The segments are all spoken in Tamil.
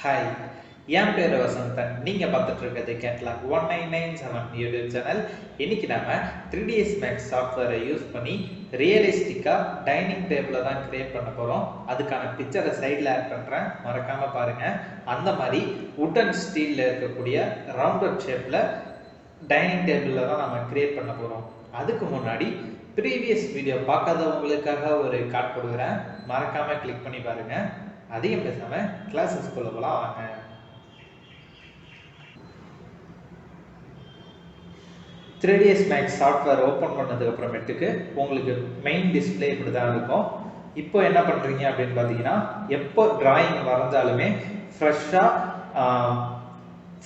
ஹாய், என் பேர் வசந்தன். நீங்கள் பார்த்துட்டு இருக்கிறது கேட்லாக் 1997 யூடியூப் சேனல். இன்னைக்கு நம்ம 3ds Max சாஃப்ட்வேரை யூஸ் பண்ணி ரியலிஸ்டிக்காக டைனிங் டேபிளை தான் கிரியேட் பண்ண போகிறோம். அதுக்கான பிக்சரை சைடில் ஆட் பண்ணுறேன், மறக்காமல் பாருங்கள். அந்த மாதிரி வுட் அண்ட் ஸ்டீலில் இருக்கக்கூடிய ரவுண்டட் ஷேப்பில் டைனிங் டேபிளில் தான் நம்ம கிரியேட் பண்ண போகிறோம். அதுக்கு முன்னாடி ப்ரீவியஸ் வீடியோ பார்க்காதவங்களுக்காக ஒரு கார்டு கொடுக்குறேன், மறக்காமல் கிளிக் பண்ணி பாருங்கள். அதிகம் பேசாமல் கிளாஸஸ்குள்ள போகலாம் வாங்க. த்ரீடிஎஸ் மேக்ஸ் சாஃப்ட்வேர் ஓப்பன் பண்ணதுக்கு அப்புறமேட்டுக்கு உங்களுக்கு மெயின் டிஸ்பிளே இப்படி தான் இருக்கும். இப்போ என்ன பண்ணுறீங்க அப்படின்னு பார்த்தீங்கன்னா, எப்போ டிராயிங் வரைஞ்சாலுமே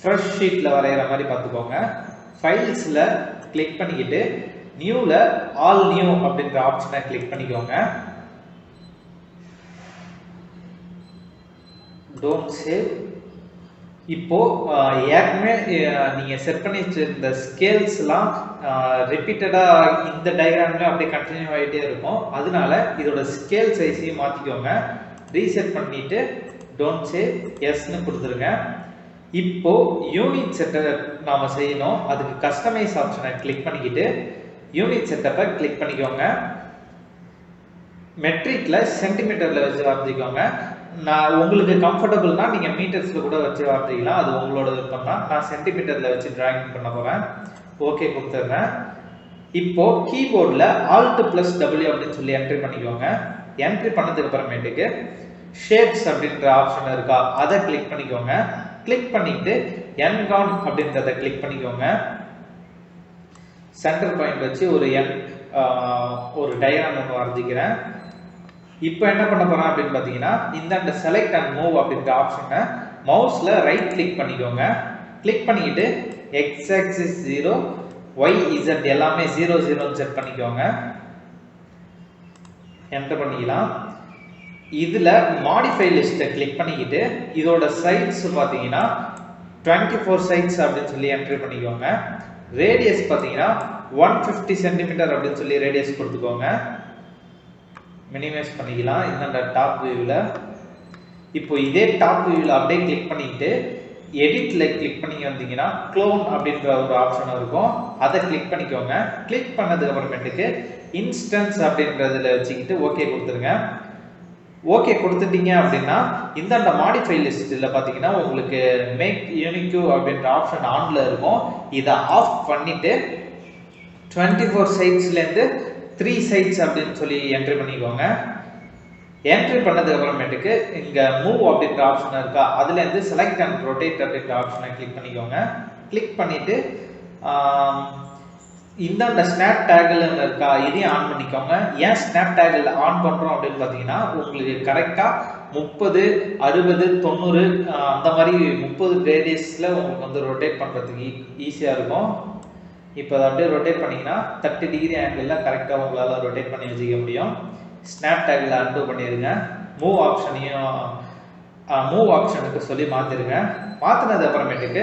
ஃப்ரெஷ் ஷீட்டில் வரைகிற மாதிரி பார்த்துக்கோங்க. ஃபைல்ஸில் கிளிக் பண்ணிக்கிட்டு நியூவில் ஆல் நியூ அப்படின்ற ஆப்ஷனை கிளிக் பண்ணிக்கோங்க. Don't save. இப்போ ஏற்கனவே நீங்கள் செட் பண்ணி வச்சிருந்த ஸ்கேல்ஸ்லாம் ரிப்பீட்டடாக இந்த டயக்ராம்லேயும் அப்படியே கண்டினியூ ஆகிட்டே இருக்கும். அதனால இதோட ஸ்கேல் சைஸையும் மாற்றிக்கோங்க. ரீசெட் பண்ணிவிட்டு டோன்ட் சேவ் எஸ்ன்னு கொடுத்துருங்க. இப்போ யூனிட் செட்டை நாம் செய்யணும். அதுக்கு கஸ்டமைஸ் ஆப்ஷனை கிளிக் பண்ணிக்கிட்டு யூனிட் செட்டப்பை கிளிக் பண்ணிக்கோங்க. மெட்ரிக்கில் சென்டிமீட்டரில் வச்சு வரைஞ்சிக்கோங்க. நான் உங்களுக்கு கம்ஃபர்டபுள்னா நீங்கள் மீட்டர்ஸில் கூட வச்சு வரைஞ்சிக்கலாம், அது உங்களோட விருப்பம் தான். நான் சென்டிமீட்டரில் வச்சு டிராயிங் பண்ண போகிறேன். ஓகே கொடுத்துட்றேன். இப்போது கீபோர்டில் Alt+W அப்படின்னு சொல்லி என்ட்ரி பண்ணிக்கோங்க. என்ட்ரி பண்ணதுக்கு அப்புறமேட்டுக்கு ஷேப்ஸ் அப்படின்ற ஆப்ஷன் இருக்கா, அதை கிளிக் பண்ணிக்கோங்க. கிளிக் பண்ணிட்டு என்கான் அப்படின்றத கிளிக் பண்ணிக்கோங்க. சென்டர் பாயிண்ட் வச்சு ஒரு டயக்ராம் ஒன்று வரைஞ்சிக்கிறேன். இப்போ என்ன பண்ண போறோம் அப்படின்னு பார்த்தீங்கன்னா, இந்த செலக்ட் அண்ட் மூவ் அப்படின்ற ஆப்ஷனை மவுஸில் ரைட் கிளிக் பண்ணிக்கோங்க. கிளிக் பண்ணிக்கிட்டு எக்ஸ் ஆக்சிஸ் 0, ஒய் இசட் எல்லாமே 0 0ன்னு செட் பண்ணிக்கோங்க. என்டர் பண்ணிக்கலாம். இதில் மாடிஃபை லிஸ்ட்டை கிளிக் பண்ணிக்கிட்டு இதோட சைட்ஸ் பார்த்தீங்கன்னா 24 சைட்ஸ் அப்படின்னு சொல்லி என்ட்ரி பண்ணிக்கோங்க. ரேடியஸ் பார்த்தீங்கன்னா 150 சென்டிமீட்டர் அப்படின்னு சொல்லி ரேடியஸ் கொடுத்துக்கோங்க. மினிமைஸ் பண்ணிக்கலாம் இந்த டாப் வியூவில். இப்போ இதே டாப் வியூவில் அப்படியே கிளிக் பண்ணிட்டு எடிட்டில் கிளிக் பண்ணி வந்தீங்கன்னா க்ளோன் அப்படின்ற ஒரு ஆப்ஷன் இருக்கும், அதை கிளிக் பண்ணிக்கோங்க. கிளிக் பண்ணதுக்கு அப்புறமேட்டுக்கு இன்ஸ்டன்ஸ் அப்படின்றதுல வச்சுக்கிட்டு ஓகே கொடுத்துருங்க. ஓகே கொடுத்துட்டீங்க அப்படின்னா இந்த மாடிஃபை லிஸ்ட்டில் பார்த்தீங்கன்னா உங்களுக்கு மேக் யூனிக்யூ அப்படின்ற ஆப்ஷன் ஆனில் இருக்கும். இதை ஆஃப் பண்ணிவிட்டு 24 சைட்ஸ்லேருந்து 3 சைட்ஸ் அப்படின்னு சொல்லி என்ட்ரி பண்ணிக்கோங்க. என்ட்ரி பண்ணதுக்கு அப்புறமேட்டுக்கு இங்கே மூவ் அப்படின்ற ஆப்ஷன் இருக்கா, அதுலேருந்து செலக்ட் அண்ட் ரொட்டேட் அப்படின்ற ஆப்ஷனை கிளிக் பண்ணிக்கோங்க. கிளிக் பண்ணிவிட்டு இந்த ஸ்னாப் டேகில் இருக்கா, இதையும் ஆன் பண்ணிக்கோங்க. ஏன் ஸ்னாப் டேகில் ஆன் பண்ணுறோம் அப்படின்னு பார்த்தீங்கன்னா, உங்களுக்கு கரெக்டாக 30, 60, 90 அந்த மாதிரி 30 ரேடியஸில் உங்களுக்கு வந்து ரொட்டேட் பண்ணுறதுக்கு ஈஸியாக இருக்கும். இப்போ அதை அப்படியே ரொட்டேட் பண்ணிங்கன்னா 30 டிகிரி ஆங்கிளில் கரெக்டாக உங்களால் ரொட்டேட் பண்ணி வச்சுக்க முடியும். ஸ்னாப் டேகில் அன்டூ பண்ணிடுங்க. மூவ் ஆப்ஷனுக்கு சொல்லி மாற்றிடுங்க. மாற்றினது அப்புறமேட்டுக்கு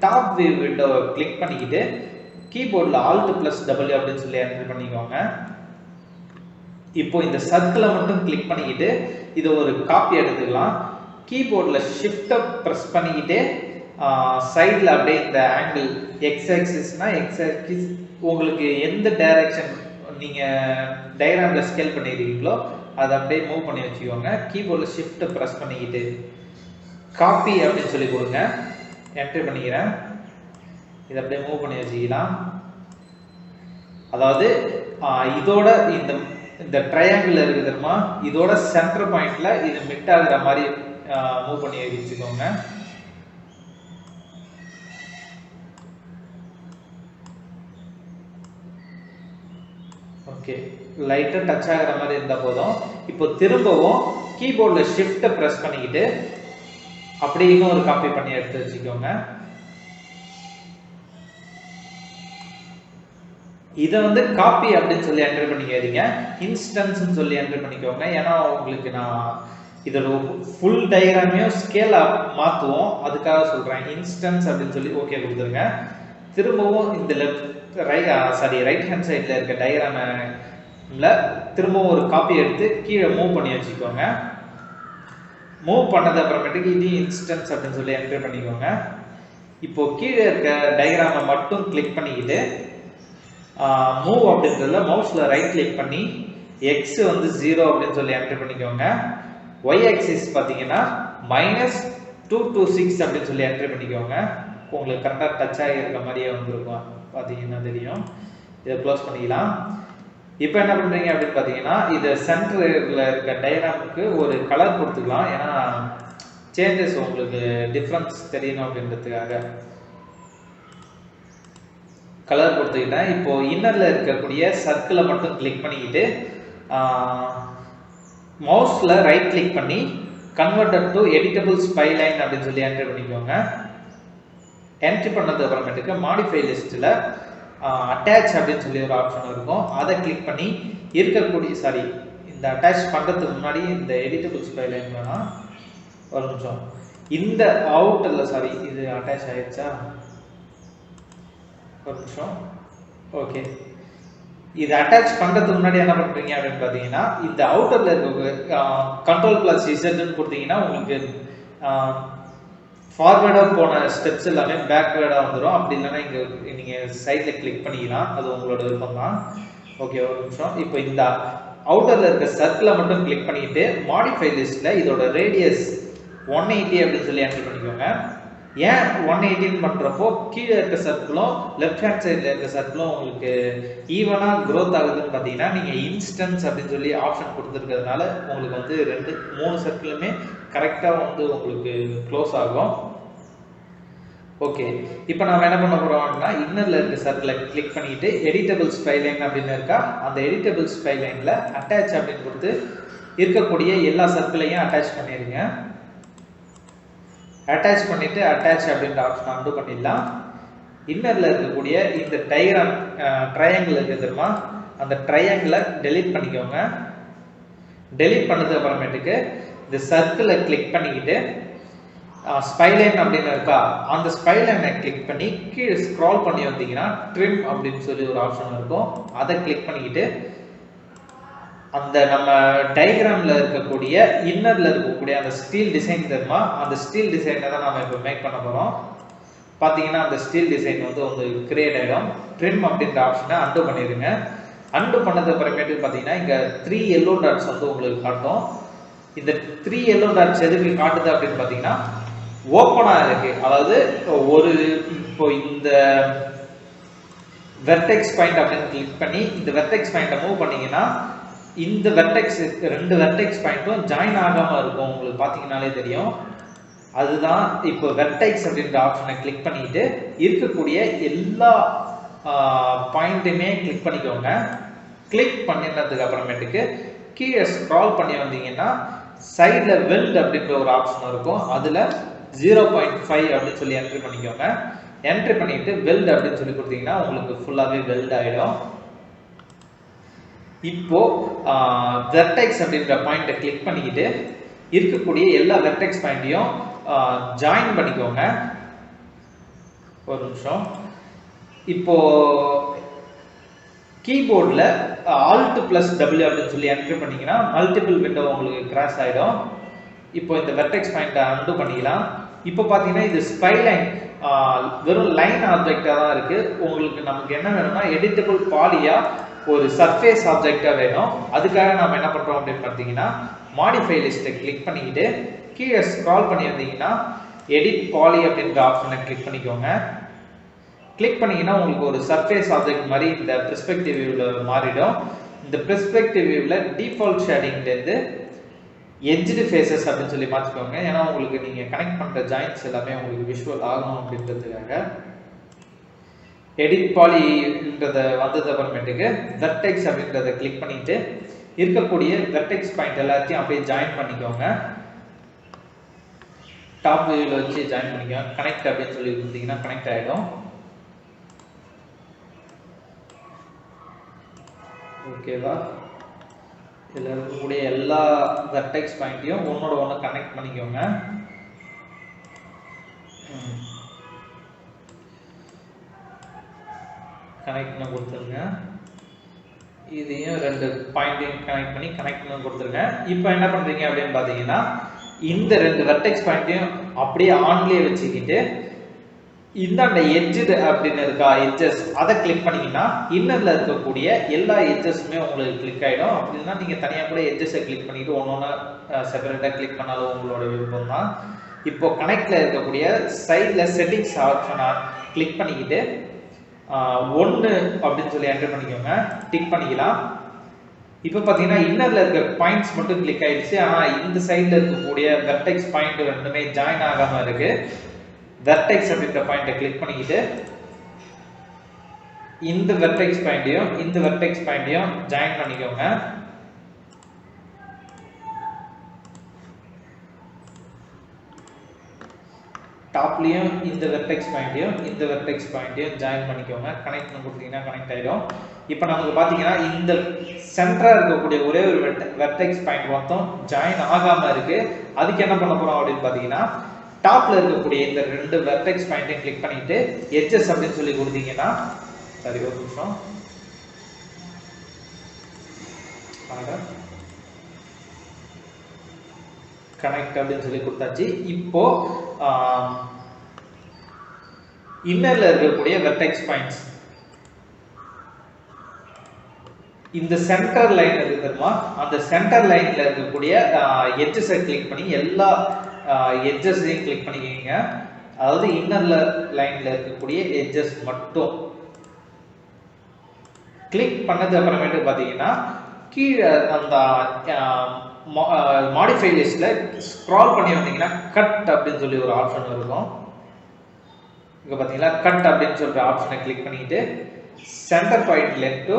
டாப் வியூ விண்டோவை கிளிக் பண்ணிக்கிட்டு கீபோர்டில் Alt+W அப்படின்னு சொல்லி என்ட்ரி பண்ணிக்கோங்க. இப்போ இந்த சர்க்கிளை மட்டும் கிளிக் பண்ணிக்கிட்டு இதை ஒரு காப்பி எடுத்துக்கலாம். கீபோர்டில் ஷிஃப்ட்டை ப்ரெஸ் பண்ணிக்கிட்டு சைடில் அப்படியே இந்த ஆங்கிள் எக்ஸ் ஆக்சிஸ்னா எக்ஸ் ஆக்சிஸ் உங்களுக்கு எந்த டைரக்ஷன் நீங்கள் டயக்ராமில் ஸ்கேல் பண்ணியிருக்கீங்களோ அதை அப்படியே மூவ் பண்ணி வச்சுக்கோங்க. கீபோர்டில் ஷிஃப்ட்டை ப்ரெஸ் பண்ணிக்கிட்டு காப்பி அப்படின்னு சொல்லி கொடுங்க. என்ட்ரி பண்ணிக்கிறேன். இதை அப்படியே மூவ் பண்ணி வச்சுக்கலாம். அதாவது இதோட இந்த ட்ரையாங்கிள் இருக்குது தெரியுமா, இதோட சென்டர் பாயிண்ட்ல இது மிட் ஆகுற மாதிரி மூவ் பண்ணி வச்சுக்கோங்க. ஓகே, லைட்டாக டச் ஆகிற மாதிரி இருந்தால் போதும். இப்போ திரும்பவும் கீபோர்டில் ஷிஃப்ட்டை ப்ரெஸ் பண்ணிக்கிட்டு அப்படியே ஒரு காப்பி பண்ணி எடுத்து வச்சுக்கோங்க. இதை வந்து காப்பி அப்படின்னு சொல்லி என்ட்ரி பண்ணிக்காதீங்க, இன்ஸ்டன்ஸ்ன்னு சொல்லி என்ட்ரி பண்ணிக்கோங்க. ஏன்னா உங்களுக்கு நான் இதோட ஃபுல் டயக்ராமையும் ஸ்கேலாக மாற்றுவோம், அதுக்காக சொல்கிறேன். இன்ஸ்டன்ஸ் அப்படின்னு சொல்லி ஓகே கொடுத்துருங்க. திரும்பவும் இந்த ரைட் ஹேண்ட் சைடில் இருக்க டயக்ராமில் திரும்பவும் ஒரு காப்பி எடுத்து கீழே மூவ் பண்ணி வச்சுக்கோங்க. மூவ் பண்ணது அப்புறமேட்டுக்கு இது இன்ஸ்டன்ஸ் அப்படின்னு சொல்லி என்டர் பண்ணிக்கோங்க. இப்போ கீழே இருக்க டயக்ராமை மட்டும் கிளிக் பண்ணிக்கிட்டு மூவ் அப்படின்றதுல மவுஸ்ல ரைட் கிளிக் பண்ணி எக்ஸ் வந்து 0 அப்படின்னு சொல்லி என்டர் பண்ணிக்கோங்க. ஒய் ஆக்சிஸ் பார்த்தீங்கன்னா -226 அப்படின்னு சொல்லி என்டர் பண்ணிக்கோங்க. உங்களுக்கு கரெக்டாக டச் ஆகியிருக்க மாதிரியே வந்துருக்கும், பார்த்தீங்கன்னா தெரியும். இதை க்ளோஸ் பண்ணிக்கலாம். இப்போ என்ன பண்ணுறீங்க அப்படின்னு பார்த்தீங்கன்னா இது சென்டரில் இருக்க டயக்ராமுக்கு ஒரு கலர் கொடுத்துக்கலாம். ஏன்னா சேஞ்சஸ் உங்களுக்கு டிஃப்ரென்ஸ் தெரியணும் அப்படின்றதுக்காக கலர் கொடுத்துக்கிட்டேன். இப்போ இன்னரில் இருக்கக்கூடிய சர்க்கிளை மட்டும் கிளிக் பண்ணிக்கிட்டு மவுஸில் ரைட் கிளிக் பண்ணி கன்வெர்டட் டு எடிட்டபிள் ஸ்பைலைன் அப்படின்னு சொல்லி என்டர் பண்ணிக்கோங்க. என்ட்ரி பண்ணது அப்புறமேட்டுக்கு மாடிஃபை லிஸ்ட்டில் அட்டாச் அப்படின்னு சொல்லி ஒரு ஆப்ஷன் இருக்கும். அதை கிளிக் பண்ணி இருக்கக்கூடிய இந்த அட்டாச் பண்ணுறதுக்கு முன்னாடி இந்த எடிட்டபிள் ஸ்பைலைன் வேணாம், ஒரு நிமிஷம். இந்த அவுட்டரில் இது அட்டாச் ஆயிடுச்சா, ஒரு நிமிஷம். ஓகே, இது அட்டாச் பண்ணுறதுக்கு முன்னாடி என்ன பண்ணுறீங்க அப்படின்னு பார்த்தீங்கன்னா இந்த அவுட்டரில் இருக்க Ctrl+Z கொடுத்தீங்கன்னா உங்களுக்கு ஃபார்வேர்டாக போன ஸ்டெப்ஸ் எல்லாமே பேக்வேர்டாக வந்துடும். அப்படி இல்லைன்னா இங்கே நீங்கள் சைடில் கிளிக் பண்ணிக்கலாம், அது உங்களோட விருப்பம் தான். ஓகே, ஒரு நிமிஷம். இப்போ இந்த அவுட்டரில் இருக்க சர்க்கிளை மட்டும் கிளிக் பண்ணிட்டு மாடிஃபை லிஸ்ட்டில் இதோட ரேடியஸ் 180 அப்படின்னு சொல்லி என்டர் பண்ணிக்கோங்க. ஏன் 180 பண்ணுறப்போ கீழே இருக்க சர்க்கிளும் லெஃப்ட் ஹேண்ட் சைடில் இருக்க சர்க்கிளும் உங்களுக்கு ஈவனாக க்ரோத் ஆகுதுன்னு பார்த்தீங்கன்னா நீங்கள் இன்ஸ்டன்ஸ் அப்படின்னு சொல்லி ஆப்ஷன் கொடுத்துருக்கிறதுனால உங்களுக்கு வந்து 3 சர்க்கிளுமே கரெக்டாக வந்து உங்களுக்கு க்ளோஸ் ஆகும். ஓகே, இப்போ நம்ம என்ன பண்ண போகிறோம் அப்படின்னா இன்னரில் இருக்க சர்க்கிளை கிளிக் பண்ணிட்டு எடிட்டபிள் ஸ்பைலைன் அப்படின்னு இருக்கா, அந்த எடிட்டபிள் ஸ்பைலைனில் அட்டாச் அப்படின்னு கொடுத்து இருக்கக்கூடிய எல்லா சர்க்கிளையும் அட்டாச் பண்ணிடுங்க. அட்டாச் பண்ணிட்டு அட்டாச் அப்படின்ற ஆப்ஷன் அன்டு பண்ணிடலாம். இன்னரில் இருக்கக்கூடிய இந்த டயக்ராம் ட்ரையாங்கிள் இருக்கு தெரியுமா, அந்த ட்ரையாங்கிளை டெலீட் பண்ணிக்கோங்க. டெலீட் பண்ணது அப்புறமேட்டுக்கு இந்த சர்க்கிளை கிளிக் பண்ணிக்கிட்டு ஸ்பைலைன் அப்படின்னு இருக்கா, அந்த ஸ்பைலைனை கிளிக் பண்ணி கீழே ஸ்க்ரால் பண்ணி வந்தீங்கன்னா ட்ரிம் அப்படின்னு சொல்லி ஒரு ஆப்ஷன் இருக்கும். அதை கிளிக் பண்ணிக்கிட்டு அந்த நம்ம டயக்ராம்ல இருக்கக்கூடிய இன்னர்ல இருக்கக்கூடிய அந்த ஸ்டீல் டிசைன் தெரியுமா, அந்த ஸ்டீல் டிசைனை தான் நம்ம இப்போ மேக் பண்ண போகிறோம். பார்த்தீங்கன்னா அந்த ஸ்டீல் டிசைன் வந்து உங்களுக்கு கிரியேட் ஆகிடும். ட்ரிம் அப்படின்ற ஆப்ஷனை அன்டு பண்ணிடுங்க. அன்டு பண்ணது அப்புறமேட்டு பார்த்தீங்கன்னா இங்கே 3 yellow டாட்ஸ் வந்து உங்களுக்கு காட்டும். இந்த 3 yellow டாட்ஸ் எதுக்கு காட்டுது அப்படின்னு பார்த்தீங்கன்னா ஓப்பனாக இருக்கு. அதாவது இப்போ இந்த வெர்டெக்ஸ் பாயிண்ட் அப்படின்னு கிளிக் பண்ணி இந்த வெர்டெக்ஸ் பாயிண்ட்டை மூவ் பண்ணீங்கன்னா இந்த வெர்டெக்ஸ் 2 வெர்டெக்ஸ் பாயிண்ட்டும் ஜாயின் ஆகாமல் இருக்கும், உங்களுக்கு பார்த்தீங்கன்னாலே தெரியும். அதுதான் இப்போ வெர்டெக்ஸ் அப்படின்ற ஆப்ஷனை கிளிக் பண்ணிட்டு இருக்கக்கூடிய எல்லா பாயிண்ட்டுமே கிளிக் பண்ணிக்கோங்க. கிளிக் பண்ணினதுக்கு அப்புறமேட்டுக்கு கீழே ஸ்க்ரால் பண்ணி வந்தீங்கன்னா சைடில் வெல்ட் அப்படின்ற ஒரு ஆப்ஷன் இருக்கும். அதில் 0.5 அப்படின்னு சொல்லி என்ட்ரி பண்ணிக்கோங்க. என்ட்ரி பண்ணிட்டு வெல்ட் அப்படின்னு சொல்லி கொடுத்தீங்கன்னா உங்களுக்கு ஃபுல்லாகவே வெல்ட் ஆகிடும். இப்போ வெர்டெக்ஸ் அப்படின்ற பாயிண்ட்டை கிளிக் பண்ணிக்கிட்டு இருக்கக்கூடிய எல்லா வெர்டெக்ஸ் பாயிண்ட்டையும் ஜாயின் பண்ணிக்கோங்க. ஒரு நிமிஷம். இப்போ கீபோர்டில் Alt+W அப்படின்னு சொல்லி என்ட்ரி பண்ணிங்கன்னா மல்டிபிள் விண்டோ உங்களுக்கு கிராஷ் ஆகிடும். இப்போ இந்த வெர்டெக்ஸ் பாயிண்ட்டை அன்டு பண்ணிக்கலாம். இப்போ பார்த்தீங்கன்னா இது ஸ்பைலைன் வெறும் லைன் ஆப்ஜெக்டாக தான் இருக்குது. உங்களுக்கு நமக்கு என்ன வேணும்னா எடிட்டபிள் பாலியா ஒரு சர்ஃபேஸ் ஆப்ஜெக்டாக வேணும். அதுக்காக நம்ம என்ன பண்ணுறோம் அப்படின்னு பார்த்தீங்கன்னா மாடிஃபை லிஸ்ட்டை கிளிக் பண்ணிக்கிட்டு கீழே ஸ்க்ரால் பண்ணி வந்தீங்கன்னா எடிட் பாலி அப்படின்ற ஆப்ஷனை கிளிக் பண்ணிக்கோங்க. கிளிக் பண்ணிங்கன்னா உங்களுக்கு ஒரு சர்ஃபேஸ் ஆப்ஜெக்ட் மாதிரி இந்த பெர்ஸ்பெக்டிவ் வியூவில் மாறிடும். இந்த பெர்ஸ்பெக்டிவ் வியூவில் டிஃபால்ட் ஷேடிங்லேருந்து எட்ஜ்டு ஃபேஸஸ் அப்படின்னு சொல்லி மாற்றிக்கோங்க. ஏன்னா உங்களுக்கு நீங்கள் கனெக்ட் பண்ணுற ஜாயின்ட்ஸ் எல்லாமே உங்களுக்கு விஷுவல் ஆகணும் அப்படின்றதுக்காக. எடிட் பாலின்றத வந்தது அப்புறமேட்டுக்கு வெர்டெக்ஸ் அப்படின்றத கிளிக் பண்ணிட்டு இருக்கக்கூடிய வெர்டெக்ஸ் பாயிண்ட் எல்லாத்தையும் அப்படியே ஜாயின் பண்ணிக்கோங்க. டாப் வியூவில் வச்சு ஜாயின் பண்ணிக்கோங்க. கனெக்ட் அப்படின்னு சொல்லி கொடுத்தீங்கன்னா கனெக்ட் ஆகிடும். ஓகேவா, இதில் இருக்கக்கூடிய எல்லா வெர்டெக்ஸ் பாயிண்ட்டையும் ஒன்னோட ஒன்று கனெக்ட் பண்ணிக்கோங்க. கனெக்ட் பண்ண கொடுத்துருங்க. இதையும் 2 பாயிண்ட்டையும் கனெக்ட் பண்ணி கனெக்ட் பண்ண கொடுத்துருங்க. இப்போ என்ன பண்ணுறீங்க அப்படின்னு பார்த்தீங்கன்னா இந்த ரெண்டு வெர்டெக்ஸ் பாயிண்ட்டையும் அப்படியே ஆன்லயே வச்சுக்கிட்டு இந்தாண்ட எட்ஜ் அப்படின்னு இருக்கா எட்ஜஸ் அதை கிளிக் பண்ணீங்கன்னா இன்னர்ல இருக்கக்கூடிய எல்லா எட்ஜஸுமே உங்களுக்கு கிளிக் ஆகிடும். அப்படின்னா நீங்கள் தனியாக கூட எட்ஜஸை கிளிக் பண்ணிட்டு ஒன்று செப்பரேட்டாக கிளிக் பண்ணாலும் உங்களோட விருப்பம் தான். இப்போ கனெக்ட்ல இருக்கக்கூடிய சைடில் செட்டிங்ஸ் ஆப்ஷனை கிளிக் பண்ணிக்கிட்டு 1 அப்படின்னு சொல்லி என்டர் பண்ணிக்கோங்க, டிக் பண்ணிக்கலாம். இப்போ பார்த்தீங்கன்னா இன்னர்ல இருக்க பாயிண்ட்ஸ் மட்டும் கிளிக் ஆயிடுச்சு. ஆனால் இந்த சைடில் இருக்கக்கூடிய வெர்டெக்ஸ் பாயிண்ட் ரெண்டுமே ஜாயின் ஆகாம இருக்கு. வெர்டெக்ஸ் அப்படின்ற பாயிண்ட்டை கிளிக் பண்ணிக்கிட்டு இந்த வெர்டெக்ஸ் பாயிண்ட்டையும் இந்த வெர்டெக்ஸ் பாயிண்ட்டையும் ஜாயின் பண்ணிக்கோங்க. டாப்லயும் இந்த வெர்டெக்ஸ் பாயிண்ட்டையும் இந்த வெர்டெக்ஸ் பாயிண்ட்டையும் ஜாயின் பண்ணிக்கோங்க. கனெக்ட் கொடுத்தீங்கன்னா கனெக்ட் ஆயிடும். இப்போ நமக்கு பார்த்தீங்கன்னா இந்த சென்டரா இருக்கக்கூடிய ஒரே ஒரு வெர்டெக்ஸ் பாயிண்ட் மொத்தம் ஜாயின் ஆகாம இருக்கு. அதுக்கு என்ன பண்ண போறோம் அப்படின்னு பார்த்தீங்கன்னா டாப்ல இருக்கக்கூடிய இந்த ரெண்டு வெர்டெக்ஸ் பாயிண்டையும் கிளிக் பண்ணிட்டு எட்ஜஸ் அப்படின்னு சொல்லி கொடுத்தீங்கன்னா சரி ஒரு நிமிஷம் கனெக்ட் அப்படின்னு சொல்லி கொடுத்தாச்சு. இப்போ இன்னர்ல இருக்கக்கூடிய வெர்டெக்ஸ் பாயிண்ட்ஸ் இந்த சென்டர் லைன் இருக்கு தெரியுமா, அந்த சென்டர் லைன்ல இருக்கக்கூடிய எட்ஜஸை கிளிக் பண்ணி எல்லா எட்ஜஸையும் கிளிக் பண்ணிக்கிங்க. அதாவது இன்னர்ல லைன்ல இருக்கக்கூடிய எட்ஜஸ் மட்டும் கிளிக் பண்ணது அப்புறமேட்டு பார்த்தீங்கன்னா கீழே அந்த மாடிஃபை லிஸ்ட்ல ஸ்க்ரால் பண்ணி வந்தீங்கன்னா கட் அப்படின்னு சொல்லி ஒரு ஆப்ஷன் இருக்கும். இங்க பாத்தீங்களா கட் அப்படின்னு சொல்ற ஆப்ஷனை கிளிக் பண்ணிட்டு சென்டர் பாயிண்ட் லெஃப்ட் டு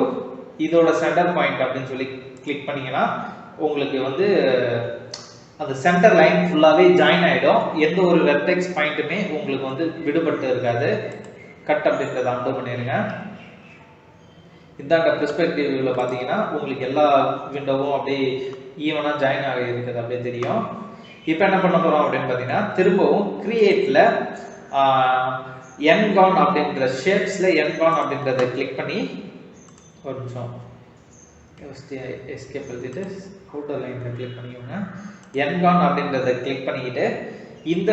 இதோட சென்டர் பாயிண்ட் அப்படின்னு சொல்லி கிளிக் பண்ணீங்கன்னா உங்களுக்கு வந்து அந்த சென்டர் லைன் ஃபுல்லாவே ஜாயின் ஆயிடும். எந்த ஒரு வெர்டெக்ஸ் பாயிண்ட்டுமே உங்களுக்கு வந்து விடுபட்டு இருக்காது. கட் அப்படின்றத அன்டூ பண்ணிருங்க. இந்தாண்ட பெர்ஸ்பெக்டிவ் வியூல பாத்தீங்கன்னா உங்களுக்கு எல்லா விண்டோவும் அப்படியே ஈவனா ஜாயின் ஆகி இருக்குது அப்படியே தெரியும். இப்போ என்ன பண்ண போறோம் அப்படின்னு பாத்தீங்கன்னா திரும்பவும் கிரியேட்ல என்கான் அப்படின்ற ஷேப்ஸ்ல என்கான் அப்படின்றத கிளிக் பண்ணி ஒரு நிமிஷம் எஸ்கேப் எழுதிட்டு அவுட்டர் லைன்ல கிளிக் பண்ணிக்கோங்க. என்கான் அப்படின்றத கிளிக் பண்ணிக்கிட்டு இந்த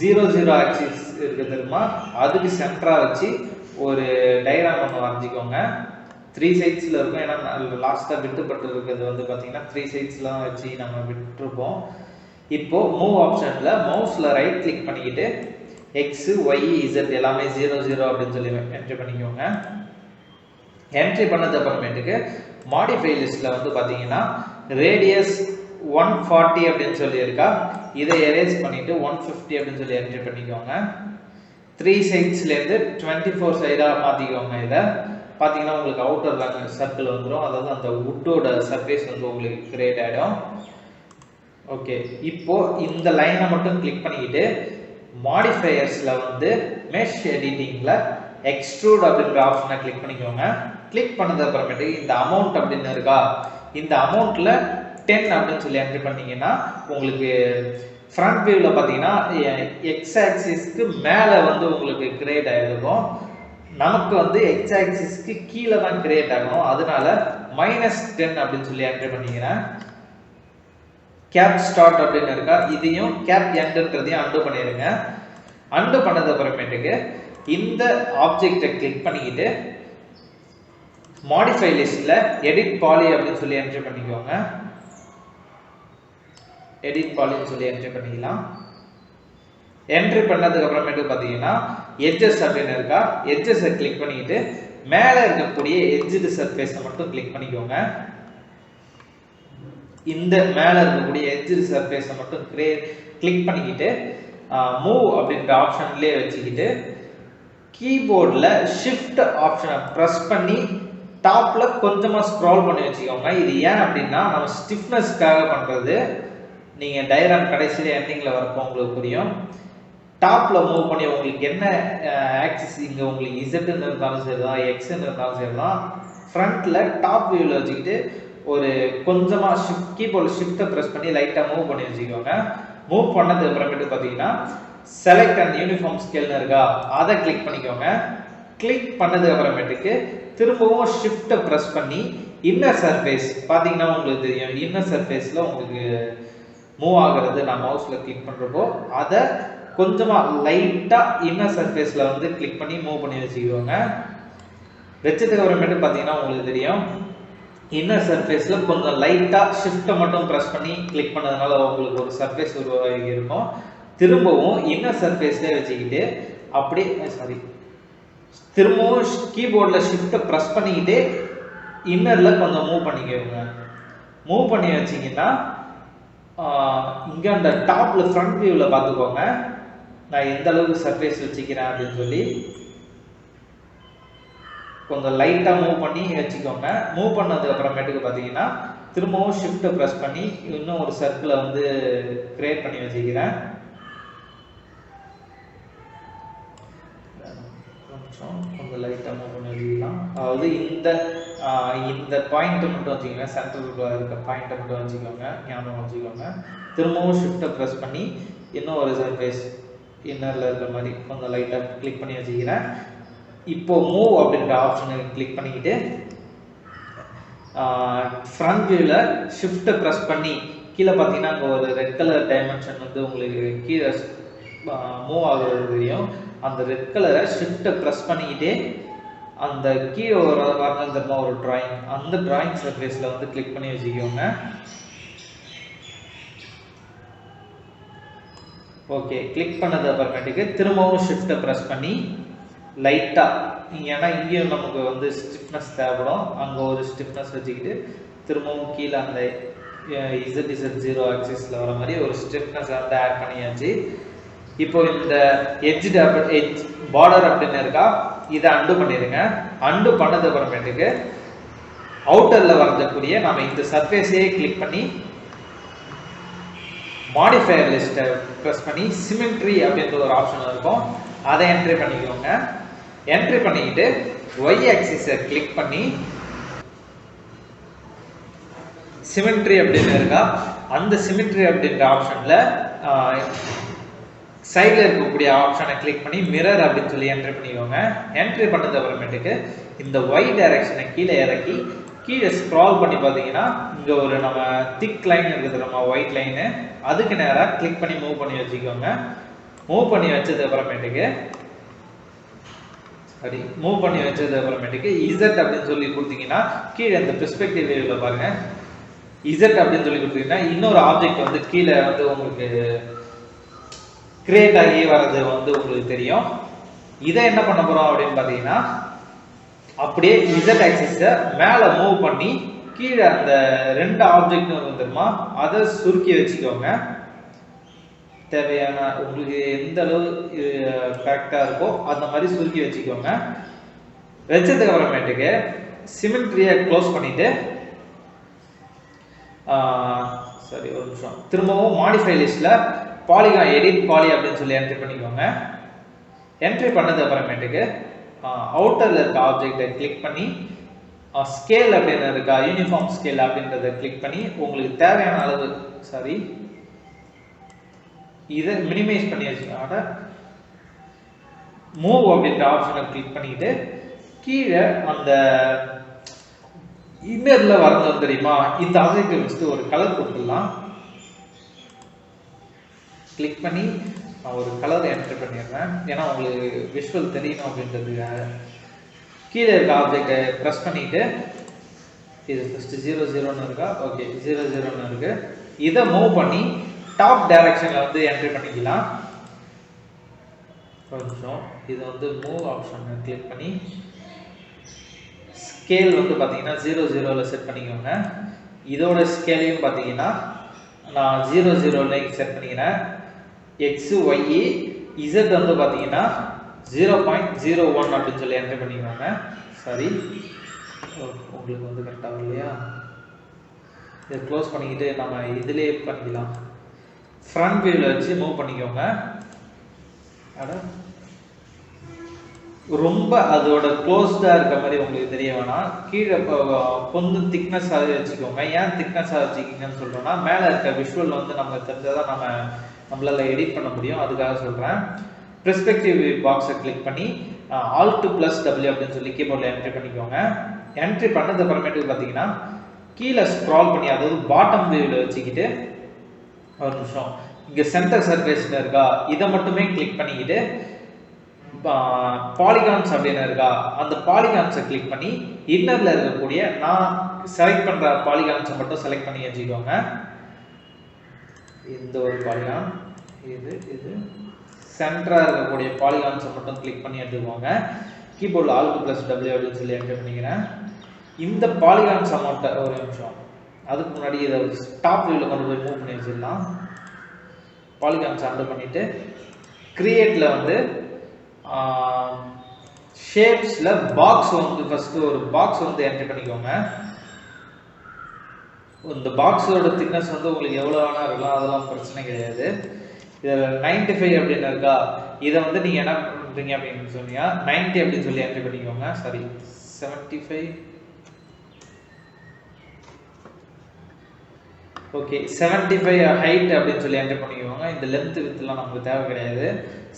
00 ஆக்சிஸ் இருக்கு தெரியுமா, அதுக்கு சென்டரா வச்சு ஒரு டயக்ராம் ஒன்று வரைஞ்சிக்கோங்க. 3 சைட்ஸ்ல இருக்கும். ஏன்னா லாஸ்டா விட்டுப்பட்டு இருக்கிறது வந்து பாத்தீங்கன்னா 3 சைட்ஸ்ல தான் வச்சு நம்ம விட்டுருப்போம். இப்போ மூவ் ஆப்ஷன்ல மவுஸ்ல ரைட் கிளிக் பண்ணிக்கிட்டு எக்ஸ் ஒய் இசட் எல்லாமே 00 அப்படின்னு சொல்லி என்ட்ரி பண்ணிக்கோங்க. என்ட்ரி பண்ணது அப்புறமேட்டுக்கு மாடிஃபை லிஸ்ட்ல வந்து பாத்தீங்கன்னா ரேடியஸ் 140 அப்படின்னு சொல்லி இருக்கா, இதை எரேஸ் பண்ணிட்டு 150 அப்படின்னு சொல்லி என்ட்ரி பண்ணிக்கோங்க. 3 சைட்ஸ்ல இருந்து 24 சைடா மாத்திக்கோங்க. இதை பாத்தீங்கன்னா உங்களுக்கு அவுட்டர் சர்க்கிள் வந்துடும். அதாவது அந்த வுட்டோட சர்ஃபேஸ் வந்து உங்களுக்கு கிரியேட் ஆயிடும். ஓகே, இப்போ இந்த லைனை மட்டும் கிளிக் பண்ணிக்கிட்டு மாடிஃபையர்ஸ்ல வந்து மெஷ் எடிட்டிங்ல எக்ஸ்ட்ரூட் அப்படின்ற ஆப்ஷனை கிளிக் பண்ணிக்கோங்க. கிளிக் பண்ணது அப்புறமேட்டு இந்த அமௌண்ட் அப்படின்னு இருக்கா, இந்த அமௌண்ட்ல 10 அப்படின்னு சொல்லி என்ட்ரி பண்ணீங்கன்னா உங்களுக்கு ஃப்ரண்ட் வியூல பாத்தீங்கன்னா எக்ஸ் ஆக்சிஸ்க்கு மேல வந்து உங்களுக்கு கிரியேட் ஆயிருக்கும். நமக்கு வந்து எக்ஸ் ஆக்சிஸ்க்கு கீழே தான் கிரியேட் ஆகணும். அதனால -10 அப்படின்னு சொல்லி என்ட்ரி பண்ணிக்கிறேன். கேப் ஸ்டார்ட் அப்படின்னு இருக்கா, இதையும் கேப் எண்ட்ன்றதையும் அன்டூ பண்ணிடுங்க. அன்டூ பண்ணது அப்புறமேட்டுக்கு இந்த ஆப்ஜெக்டை கிளிக் பண்ணிக்கிட்டு மாடிஃபை லிஸ்ட்ல எடிட் பாலி அப்படின்னு சொல்லி என்ட்ரி பண்ணிக்கோங்க. எடிட் பாலின்னு சொல்லி என்ட்ரி பண்ணிக்கலாம். என்ட்ரி பண்ணதுக்கு அப்புறமேட்டு பாத்தீங்கன்னா எட்ஜஸ் அப்படின்னு இருக்கா, எட்ஜஸை கிளிக் பண்ணிக்கிட்டு மேல இருக்கக்கூடிய எட்ஜ்டு சர்ஃபேஸை மட்டும் கிளிக் பண்ணிக்கோங்க. இந்த மேல இருக்கக்கூடிய எட்ஜ்டு சர்ஃபேஸை மட்டும் கிளிக் பண்ணிக்கிட்டு மூவ் அப்படின்ற ஆப்ஷன்லயே வச்சுக்கிட்டு கீபோர்ட்ல ஷிஃப்ட் ஆப்ஷனை பிரஸ் பண்ணி டாப்ல கொஞ்சமா ஸ்க்ரால் பண்ணி வச்சுக்கோங்க. இது ஏன் அப்படின்னா நம்ம ஸ்டிஃப்னஸ்க்காக பண்றது. நீங்க டயக்ராம் கடைசியில எண்டிங்ல வரப்போ உங்களுக்கு புரியும். டாப்ல மூவ் பண்ணி உங்களுக்கு என்ன ஆக்சிஸ் இங்க உங்களுக்கு இசட்னு இருந்தாலும் சரிதான், எக்ஸ்ன்னு இருந்தாலும் சரிதான், ஃப்ரண்ட்ல டாப் வியூல வச்சுக்கிட்டு ஒரு கொஞ்சமா கீபோர்ட்ல ஷிஃப்ட்டை பிரஸ் பண்ணி லைட்டா மூவ் பண்ணி வச்சுக்கோங்க. மூவ் பண்ணதுக்கு அப்புறமேட்டு பாத்தீங்கன்னா செலக்ட் அண்ட் யூனிஃபார்ம் ஸ்கேல்னு இருக்கா, அதை கிளிக் பண்ணிக்கோங்க. கிளிக் பண்ணதுக்கு அப்புறமேட்டுக்கு திரும்பவும் ஷிஃப்ட்டை பிரஸ் பண்ணி இன்னர் சர்ஃபேஸ் பாத்தீங்கன்னா உங்களுக்கு தெரியும். இன்னர் சர்ஃபேஸ்ல உங்களுக்கு மூவ் ஆகிறது நான் மவுஸில் கிளிக் பண்ணுறப்போ அதை கொஞ்சமாக லைட்டாக இன்னர் சர்ஃபேஸில் வந்து கிளிக் பண்ணி மூவ் பண்ணி வச்சுக்குவாங்க. வச்சதுக்கு அப்புறமேட்டு பார்த்தீங்கன்னா உங்களுக்கு தெரியும் இன்னர் சர்ஃபேஸில் கொஞ்சம் லைட்டாக ஷிஃப்ட்டை மட்டும் ப்ரெஸ் பண்ணி கிளிக் பண்ணதுனால உங்களுக்கு ஒரு சர்ஃபேஸ் உருவாகி இருக்கும். திரும்பவும் இன்னர் சர்ஃபேஸ்லேயே வச்சுக்கிட்டு அப்படியே திரும்பவும் கீபோர்டில் ஷிஃப்ட்டை ப்ரெஸ் பண்ணிக்கிட்டு இன்னரில் கொஞ்சம் மூவ் பண்ணிக்கோங்க. மூவ் பண்ணி வச்சிங்கன்னா இங்கே அந்த டாப்பில் ஃப்ரண்ட் வியூவில் பார்த்துக்கோங்க நான் எந்த அளவுக்கு சர்ஃபேஸ் வச்சுக்கிறேன் அப்படின்னு சொல்லி கொஞ்சம் லைட்டாக மூவ் பண்ணி வச்சுக்கோங்க. மூவ் பண்ணதுக்கு அப்புறமேட்டுக்கு பார்த்தீங்கன்னா திரும்பவும் ஷிஃப்ட்டை ப்ரெஸ் பண்ணி இன்னும் ஒரு சர்க்கிளை வந்து கிரியேட் பண்ணி வச்சுக்கிறேன். கொஞ்சம் லைட்டாக மூவ் பண்ணி வச்சுக்கலாம். அதாவது இந்த பாயிண்ட்டை மட்டும் வச்சுக்கோங்க, சென்டரில் இருக்க பாயிண்ட்டை மட்டும் வச்சுக்கோங்க, ஞாபகம் வச்சுக்கோங்க. திரும்பவும் ஷிஃப்ட்டை ப்ரெஸ் பண்ணி இன்னும் ஒரு சர்ஃபேஸ் இன்னரில் இருக்கிற மாதிரி கொஞ்சம் லைட்டாக கிளிக் பண்ணி வச்சுக்கிறேன். இப்போ மூவ் அப்படின்ற ஆப்ஷனை கிளிக் பண்ணிக்கிட்டு ஃப்ரண்ட் வியூவில் ஷிஃப்ட்டை ப்ரெஸ் பண்ணி கீழே பார்த்தீங்கன்னா அங்கே ஒரு ரெட் கலர் டைமென்ஷன் வந்து உங்களுக்கு கீழே மூவ் ஆகுறது தெரியும். அந்த ரெட் கலரை ஷிஃப்ட்டை ப்ரெஸ் பண்ணிக்கிட்டே அந்த கீழே வரணும் தெரியுமா ஒரு டிராயிங், அந்த டிராயிங் சர்ஃபேஸில் வந்து கிளிக் பண்ணி வச்சுக்கோங்க. ஓகே, கிளிக் பண்ணது அப்புறமேட்டுக்கு திரும்பவும் ஷிஃப்ட்டை ப்ரெஸ் பண்ணி லைட்டாக ஏன்னா இங்கேயும் நமக்கு வந்து ஸ்டிஃப்னஸ் தேவைப்படும், அங்கே ஒரு ஸ்டிஃப்னஸ் வச்சுக்கிட்டு திரும்பவும் கீழே அந்த Z0 ஆக்சிஸில் வர மாதிரி ஒரு ஸ்டிஃப்னஸ் வந்து ஆட் பண்ணியாச்சு. இப்போ இந்த எட்ஜ் பார்டர் அப்படின்னு இருக்கா, இதை அண்டு பண்ணிடுங்க. அண்டு பண்ணது அப்புறமேட்டுக்கு அவுட்டரில் வரக்கூடிய நம்ம இந்த சர்ஃபேஸே கிளிக் பண்ணி மாடிஃபயர் லிஸ்ட்டை ப்ரெஸ் பண்ணி சிமெட்ரி அப்படின்ற ஒரு ஆப்ஷன் இருக்கும், அதை என்ட்ரி பண்ணிக்கோங்க. என்ட்ரி பண்ணிக்கிட்டு ஒய் ஆக்சிஸை கிளிக் பண்ணி சிமெட்ரி அப்படின்னு இருக்கா, அந்த சிமெட்ரி அப்படின்ற ஆப்ஷனில் சைடில் இருக்கக்கூடிய ஆப்ஷனை கிளிக் பண்ணி மிரர் அப்படின்னு சொல்லி என்ட்ரி பண்ணிக்கோங்க. என்ட்ரி பண்ணது அப்புறமேட்டுக்கு இந்த ஒய் டைரக்ஷனை கீழே இறக்கி கீழே ஸ்க்ரால் பண்ணி பார்த்தீங்கன்னா இங்கே ஒரு நம்ம திக் லைன் இருக்குது, நம்ம ஒயிட் லைனு, அதுக்கு நேராக கிளிக் பண்ணி மூவ் பண்ணி வச்சுக்கோங்க. மூவ் பண்ணி வச்சது அப்புறமேட்டுக்கு இசட் அப்படின்னு சொல்லி கொடுத்தீங்கன்னா கீழே இந்த பெர்ஸ்பெக்டிவ் வியூவில் பாருங்க, இசட் அப்படின்னு சொல்லி கொடுத்தீங்கன்னா இன்னொரு ஆப்ஜெக்ட் வந்து கீழே வந்து உங்களுக்கு கிரியேட் ஆகி வர்றது வந்து உங்களுக்கு தெரியும். இதை என்ன பண்ண போறோம் அப்படின்னு பார்த்தீங்கன்னா அப்படியே இசட் ஆக்சிஸை மேலே மூவ் பண்ணி கீழே அந்த ரெண்டு ஆப்ஜெக்ட்னு வந்துருமா அதை சுருக்கி வச்சுக்கோங்க. தேவையான உங்களுக்கு எந்த அளவு கரெக்டாக இருக்கோ அந்த மாதிரி சுருக்கி வச்சுக்கோங்க. வச்சதுக்கு அப்புறமேட்டுக்கு சிமெட்ரியை க்ளோஸ் பண்ணிட்டு ஒரு நிமிஷம் திரும்பவும் மாடிஃபை லிஸ்ட்டில் பாலிகான் எடிட் பாலி அப்படின்னு சொல்லி என்ட்ரி பண்ணிக்கோங்க. என்ட்ரி பண்ணது அப்புறமேட்டுக்கு அவுட்டரில் இருக்க ஆப்ஜெக்டை கிளிக் பண்ணி ஸ்கேல் அப்படின்னு இருக்கா, யூனிஃபார்ம் ஸ்கேல் அப்படின்றத கிளிக் பண்ணி உங்களுக்கு தேவையான அளவு இதை மினிமைஸ் பண்ணி வச்சுக்கோங்க. மூவ் அப்படின்ற ஆப்ஷனை கிளிக் பண்ணிட்டு கீழே அந்த இன்னரில் வரணும் தெரியுமா, இந்த ஆப்ஜெக்டை வச்சுட்டு ஒரு கலர் கொடுத்துடலாம். கிளிக் பண்ணி நான் ஒரு கலரை என்ட்ரி பண்ணிடுறேன், ஏன்னா உங்களுக்கு விஷுவல் தெரியணும் அப்படின்றதுக்காக. கீழே இருக்க ஆப்ஜெக்டை ப்ரெஸ் பண்ணிட்டு இது ஃபஸ்ட்டு 00ன்னு இருக்கா, ஓகே 00ன்னு இருக்கு, இதை மூவ் பண்ணி டாப் டைரக்ஷனில் வந்து என்ட்ரி பண்ணிக்கலாம். கொஞ்சம் இது வந்து மூவ் ஆப்ஷனை கிளிக் பண்ணி ஸ்கேல் வந்து பார்த்தீங்கன்னா 00ல் செட் பண்ணிக்கோங்க. இதோட ஸ்கேலையும் பார்த்தீங்கன்னா நான் 00ல் செட் பண்ணிக்கிறேன். எக்ஸ் ஒய் இசட் வந்து பார்த்தீங்கன்னா 0.01 அப்படின்னு சொல்லி என்ட்ரி பண்ணிக்கோங்க. சரி, உங்களுக்கு வந்து கரெக்டாக வரலையா, இதை க்ளோஸ் பண்ணிக்கிட்டு நம்ம இதிலே பண்ணிக்கலாம். ஃப்ரண்ட் வியூவில் வச்சு மூவ் பண்ணிக்கோங்க. ரொம்ப அதோட க்ளோஸ்டாக இருக்க மாதிரி உங்களுக்கு தெரிய வேணாம், கீழே கொஞ்சம் திக்னஸாகவே வச்சுக்கோங்க. ஏன் திக்னஸாக வச்சுக்கிங்கன்னு சொல்கிறோன்னா மேலே இருக்க விஷுவல் வந்து நம்ம தெரிஞ்சால் நம்மளால் எடிட் பண்ண முடியும், அதுக்காக சொல்கிறேன். பெர்ஸ்பெக்டிவ் பாக்ஸை கிளிக் பண்ணி Alt+W அப்படின்னு சொல்லி கீபோர்டில் என்ட்ரி பண்ணிக்கோங்க. என்ட்ரி பண்ணது அப்புறமேட்டுக்கு பார்த்தீங்கன்னா கீழே ஸ்க்ரால் பண்ணி, அதாவது பாட்டம் வியூவில் வச்சுக்கிட்டு ஒரு நிமிஷம். இங்க சென்டர் சர்ஃபேஸ்ல இருக்கா, இதை மட்டுமே கிளிக் பண்ணிக்கிட்டு பாலிகான்ஸ் அப்படின்னு இருக்கா, அந்த பாலிகான்ஸை கிளிக் பண்ணி இன்னர்ல இருக்கக்கூடிய நான் செலக்ட் பண்ற பாலிகான்ஸை மட்டும் செலக்ட் பண்ணி வச்சுக்கோங்க. இந்த ஒரு பாலிகான், இது சென்டரா இருக்கக்கூடிய பாலிகான்ஸை மட்டும் கிளிக் பண்ணி எடுத்துக்கோங்க. கீபோர்டில் Alt+W அப்படின்னு சொல்லி என்டர் பண்ணிக்கிறேன். இந்த பாலிகான்ஸ் அமௌண்ட்டை ஒரு நிமிஷம், அதுக்கு முன்னாடி இதை டாப் வியூவில் கொண்டு போய் மூவ் பண்ணி வச்சிடலாம். பாலிகான்ஸ் அண்டர் பண்ணிட்டு கிரியேட்ல வந்து ஷேப்ஸ்ல பாக்ஸ் வந்து ஃபர்ஸ்ட் ஒரு பாக்ஸ் வந்து என்டர் பண்ணிக்கோங்க. இந்த பாக்ஸோட திக்னஸ் வந்து உங்களுக்கு எவ்வளோ வேணா இருக்கலாம், அதெல்லாம் பிரச்சனை கிடையாது. இதில் 95 அப்படின்னு இருக்கா, இதை வந்து நீங்கள் என்ன பண்ணுறீங்க அப்படின்னு சொன்னீங்கன்னா 90 அப்படின்னு சொல்லி என்டர் பண்ணிக்கோங்க. சாரி 75, ஓகே 75 ஹைட் அப்படின்னு சொல்லி என்டர் பண்ணிக்கோங்க. இந்த லென்த் வித்லாம் நமக்கு தேவை கிடையாது.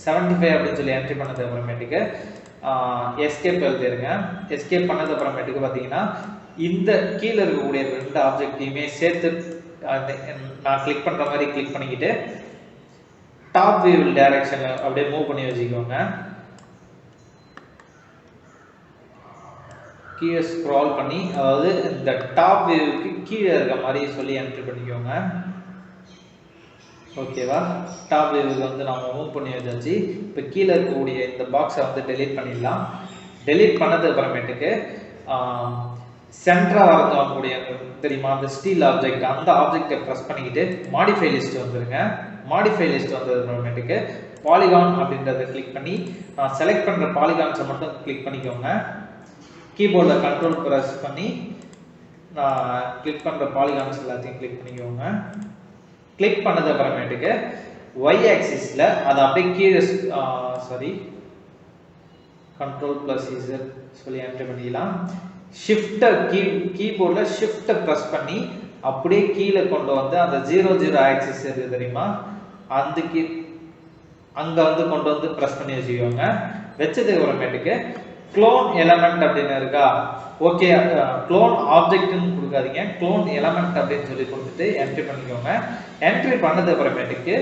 75 அப்படின்னு சொல்லி என்ட்ரி பண்ணது அப்புறமேட்டுக்கு எஸ்கேப் எழுதிருங்க. எஸ்கேப் பண்ணது அப்புறமேட்டுக்கு பார்த்தீங்கன்னா இந்த கீழே இருக்கக்கூடிய ரெண்டு ஆப்ஜெக்டையுமே சேர்த்து நான் கிளிக் பண்ணுற மாதிரி கிளிக் பண்ணிக்கிட்டு டாப் வியூ டைரக்ஷனில் அப்படியே மூவ் பண்ணி வச்சுக்கோங்க. கீழே ஸ்க்ரால் பண்ணி, அதாவது இந்த டாப் வியூவுக்கு கீழே இருக்க மாதிரி சொல்லி என்ட்ரி பண்ணிக்கோங்க. ஓகேவா, டாப் வியூவுக்கு வந்து நம்ம மூவ் பண்ணி வச்சாச்சு. இப்போ கீழே இருக்கக்கூடிய இந்த பாக்ஸை வந்து டெலீட் பண்ணிடலாம். டெலீட் பண்ணது அப்புறமேட்டுக்கு சென்டரா வரக்கூடிய தெரியுமா அந்த ஸ்டீல் ஆப்ஜெக்ட், அந்த ஆப்ஜெக்டை ப்ரெஸ் பண்ணிக்கிட்டு மாடிஃபை லிஸ்ட் வந்துருங்க. மாடிஃபை லிஸ்ட் வந்தது அப்புறமேட்டுக்கு பாலிகான் அப்படின்றத கிளிக் பண்ணி நான் செலக்ட் பண்ணுற பாலிகான்ஸை மட்டும் கிளிக் பண்ணிக்கோங்க. கீபோர்டில் கண்ட்ரோல் ப்ரெஸ் பண்ணி நான் கிளிக் பண்ணுற பாலிகான்ஸ் எல்லாத்தையும் கிளிக் பண்ணிக்கோங்க. கிளிக் பண்ணது அப்புறமேட்டுக்கு ஒய் ஆக்சிஸில் அதை அப்படியே கீழே சாரி கண்ட்ரோல் ப்ளஸ் இசட் சொல்லி என்டர் பண்ணிக்கலாம். ஷிஃப்டை கீபோர்டில் ஷிஃப்டை ப்ரெஸ் பண்ணி அப்படியே கீழே கொண்டு வந்து அந்த 00 ஆக்சிஸ் இருக்குது தெரியுமா, அதுக்கு அங்கே வந்து கொண்டு வந்து ப்ரெஸ் பண்ணி வச்சுக்கோங்க. வச்சதுக்கு அப்புறமேட்டுக்கு க்ளோன் எலமெண்ட் அப்படின்னு இருக்கா, ஓகே க்ளோன் ஆப்ஜெக்ட்னு கொடுக்காதீங்க, க்ளோன் எலமெண்ட் அப்படின்னு சொல்லி கொடுத்துட்டு என்ட்ரி பண்ணிக்கோங்க. என்ட்ரி பண்ணது அப்புறமேட்டுக்கு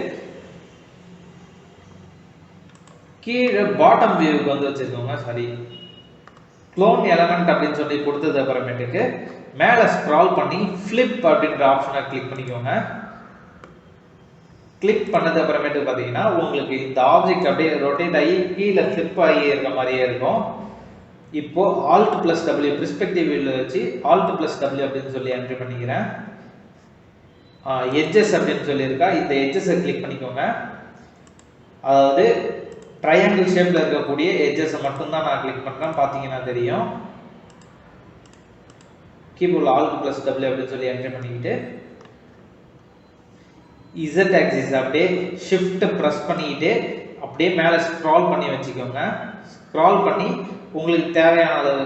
கீழே பாட்டம் வியூவுக்கு வந்து வச்சுக்கோங்க. சாரி க்ளோன் எலமெண்ட் அப்படின்னு சொல்லி கொடுத்தது அப்புறமேட்டுக்கு மேலே ஸ்க்ரால் பண்ணி ஃப்ளிப் அப்படின்ற ஆப்ஷனை கிளிக் பண்ணிக்கோங்க. கிளிக் பண்ணது அப்புறமேட்டு பார்த்தீங்கன்னா உங்களுக்கு இந்த ஆப்ஜெக்ட் அப்படியே ரொட்டேட் ஆகி கீழே ஃப்ளிப் ஆகி இருக்க மாதிரியே இருக்கும். இப்போ Alt+W பெர்ஸ்பெக்டிவ் வியூல வச்சு Alt+W அப்படின்னு சொல்லி என்ட்ரி பண்ணிக்கிறேன். எட்ஜஸ் அப்படின்னு சொல்லியிருக்கா, இந்த எட்ஜஸை கிளிக் பண்ணிக்கோங்க. அதாவது ட்ரையாங்கிள் ஷேப்ல இருக்கக்கூடிய எட்ஜஸை மட்டும்தான் நான் கிளிக் பண்றேன், பார்த்தீங்கன்னா தெரியும். கீபோர்டில் Alt+W அப்படின்னு சொல்லி என்ட்ரி பண்ணிக்கிட்டு Z ஆக்சிஸ் அப்படியே ஷிஃப்ட் ப்ரெஸ் பண்ணிக்கிட்டு அப்படியே மேலே ஸ்க்ரால் பண்ணி வச்சுக்கோங்க. ஸ்க்ரால் பண்ணி உங்களுக்கு தேவையான அளவு